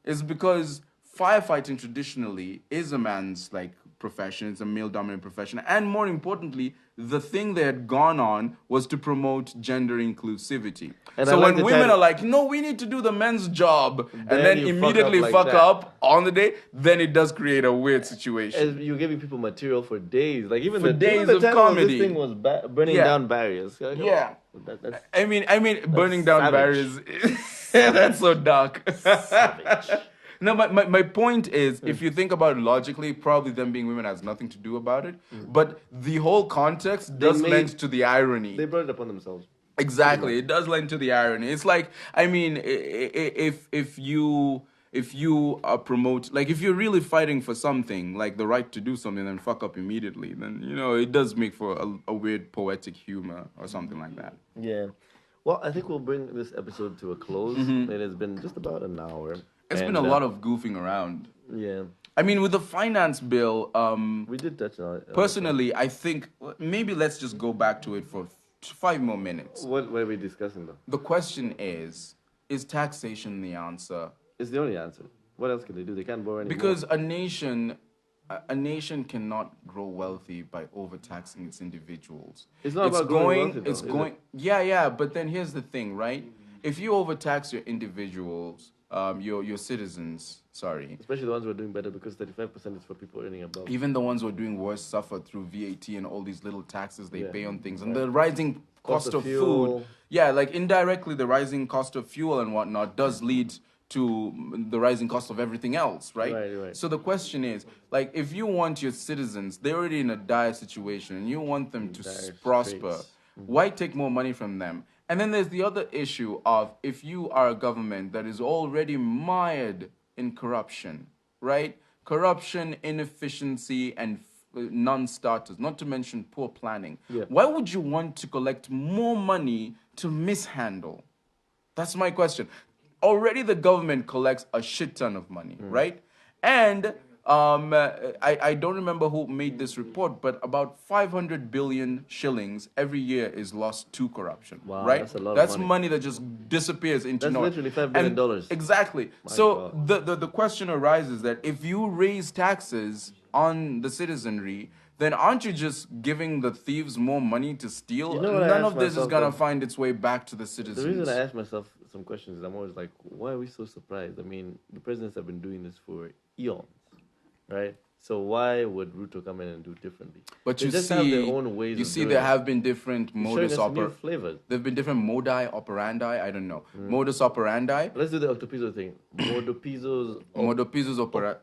S2: is because firefighting traditionally is a man's like profession. It's a male-dominant profession, and more importantly, the thing they had gone on was to promote gender inclusivity.
S1: And
S2: so
S1: like
S2: when women are like, "No, we need to do the men's job," and then immediately fuck up on the day, then it does create a weird situation.
S1: And you're giving people material for days, like even
S2: For
S1: the
S2: days
S1: even
S2: of
S1: the time
S2: comedy.
S1: This thing was burning down barriers.
S2: Yeah.
S1: That's
S2: I mean, burning down
S1: savage.
S2: barriers. That's so dark.
S1: Savage.
S2: No, my point is, if you think about it logically, probably them being women has nothing to do about it. But the whole context does lend to the irony.
S1: They brought it upon themselves.
S2: Exactly, it does lend to the irony. It's like, I mean, if you promote, like if you're really fighting for something, like the right to do something, then fuck up immediately, then it does make for a weird poetic humor or something like that.
S1: Yeah. Well, I think we'll bring this episode to a close. It has been just about an hour.
S2: It's been a lot of goofing around.
S1: Yeah.
S2: I mean, with the finance bill,
S1: we did touch on it.
S2: Personally, I think maybe let's just go back to it for 5 more minutes.
S1: What were we discussing though?
S2: The question is taxation the answer?
S1: It's the only answer. What else can they do? They can't borrow anymore.
S2: Because a nation cannot grow wealthy by overtaxing its individuals.
S1: It's not about growing wealthy, though,
S2: it's going. Yeah. But then here's the thing, right? If you overtax your individuals, your citizens, sorry.
S1: Especially the ones who are doing better, because 35% is for people earning above.
S2: Even the ones who are doing worse suffer through VAT and all these little taxes they pay on things. And the rising cost of food. Yeah, like indirectly the rising cost of fuel and whatnot does lead to the rising cost of everything else, right?
S1: Right.
S2: So the question is, like, if you want your citizens, they're already in a dire situation, and you want them to prosper, why take more money from them? And then there's the other issue of if you are a government that is already mired in corruption, right? Corruption, inefficiency, and non-starters, not to mention poor planning.
S1: Yeah.
S2: Why would you want to collect more money to mishandle? That's my question. Already the government collects a shit ton of money, right? And I don't remember who made this report, but about 500 billion shillings every year is lost to corruption.
S1: Wow,
S2: right?
S1: that's a lot
S2: That's
S1: of money.
S2: money that just disappears into
S1: That's
S2: nowhere.
S1: literally $5 billion.
S2: Exactly. So the question arises that if you raise taxes on the citizenry, then aren't you just giving the thieves more money to steal? None of this is going to find its way back to the citizens.
S1: The reason I ask myself some questions is I'm always like, why are we so surprised? I mean, the presidents have been doing this for eons, right? So why would Ruto come in and do differently?
S2: But
S1: they
S2: you
S1: just
S2: see,
S1: have their own ways
S2: you
S1: of
S2: see,
S1: doing
S2: there
S1: it.
S2: have been different modus operandi.
S1: Flavors.
S2: There have been different modi operandi. I don't know. Modus operandi.
S1: Let's do the Octopizo thing. Modopizos.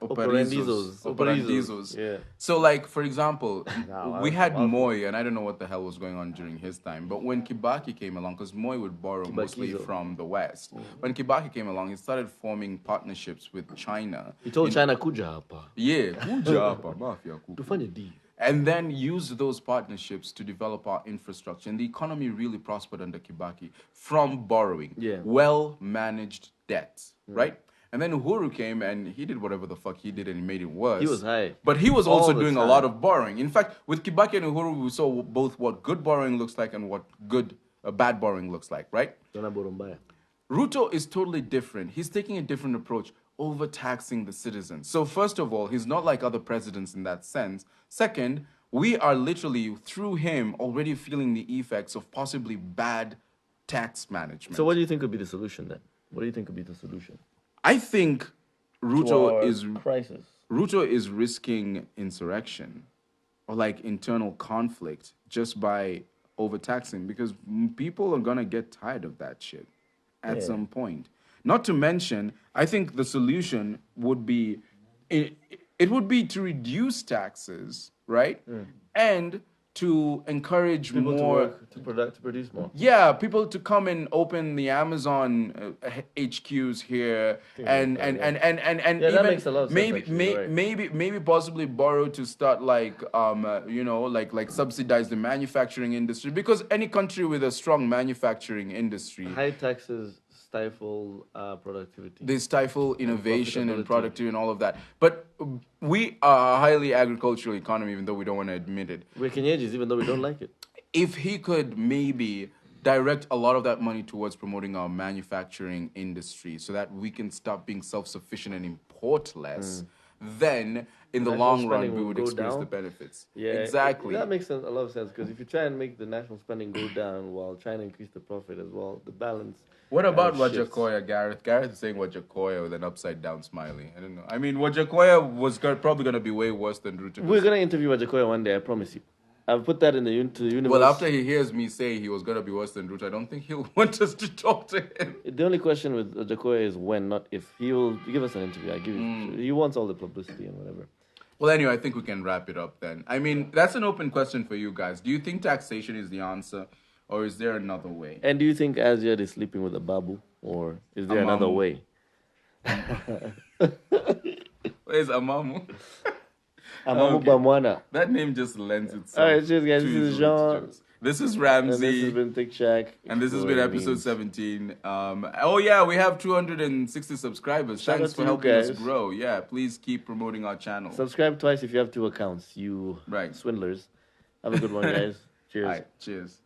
S2: Operandizos.
S1: Yeah.
S2: So, like, for example,
S1: Nah,
S2: we had Moi, and I don't know what the hell was going on during his time. But when Kibaki came along, because Moi would borrow mostly from the West. When Kibaki came along, he started forming partnerships with China.
S1: He told China, kuja hapa.
S2: Yeah, kuja hapa, mafia kuku.
S1: Tufanye deal.
S2: And then used those partnerships to develop our infrastructure. And the economy really prospered under Kibaki from borrowing.
S1: Yeah.
S2: Well-managed debts, right? And then Uhuru came and he did whatever the fuck he did and he made it worse.
S1: He was high.
S2: But he was also doing a lot of borrowing. In fact, with Kibaki and Uhuru, we saw both what good borrowing looks like and what bad borrowing looks like, right? Ruto is totally different. He's taking a different approach, overtaxing the citizens. So first of all, he's not like other presidents in that sense. Second, we are literally, through him, already feeling the effects of possibly bad tax management.
S1: So what do you think would be the solution then? What do you think would be the solution?
S2: I think Ruto is
S1: crisis.
S2: Ruto is risking insurrection or like internal conflict just by overtaxing, because people are gonna get tired of that shit at some point. Not to mention, I think the solution would be it would be to reduce taxes, right? And to encourage
S1: people
S2: more
S1: to produce more.
S2: Yeah, people to come and open the Amazon HQs here, and
S1: that
S2: even
S1: makes a lot of sense,
S2: maybe possibly borrow to start like like subsidize the manufacturing industry, because any country with a strong manufacturing industry,
S1: high taxes stifle productivity.
S2: They stifle innovation and productivity and all of that. But we are a highly agricultural economy, even though we don't want to admit it.
S1: We're Kenyans, even though we don't like it.
S2: If he could maybe direct a lot of that money towards promoting our manufacturing industry so that we can stop being self-sufficient and import less, then in the long run we would experience the benefits.
S1: Yeah,
S2: exactly.
S1: That makes a lot of sense, because if you try and make the national spending go down while trying to increase the profit as well, the balance.
S2: What about Wajakoya, Gareth? Gareth is saying Wajakoya with an upside down smiley. I don't know. I mean, Wajakoya was probably going to be way worse than Ruto.
S1: We're going to interview Wajakoya one day, I promise you. I've put that in the universe.
S2: Well, after he hears me say he was going to be worse than Ruto, I don't think he'll want us to talk to him.
S1: The only question with Wajakoya is when, not if. He will give us an interview. I give you. He wants all the publicity and whatever.
S2: Well, anyway, I think we can wrap it up then. I mean, that's an open question for you guys. Do you think taxation is the answer, or is there another way?
S1: And do you think Azziad is sleeping with Ababu, or is there another way?
S2: Where's Amamu?
S1: Amamu Bamwana.
S2: That name just lends itself.
S1: All right, cheers, guys. This is Jean.
S2: This is Ramsey.
S1: And this has been ThinkShack.
S2: And this has been episode 17. Oh, yeah, we have 260 subscribers. Thanks for helping us grow. Yeah, please keep promoting our channel.
S1: Subscribe twice if you have 2 accounts, you swindlers. Have a good one, guys. Cheers.
S2: All right, cheers.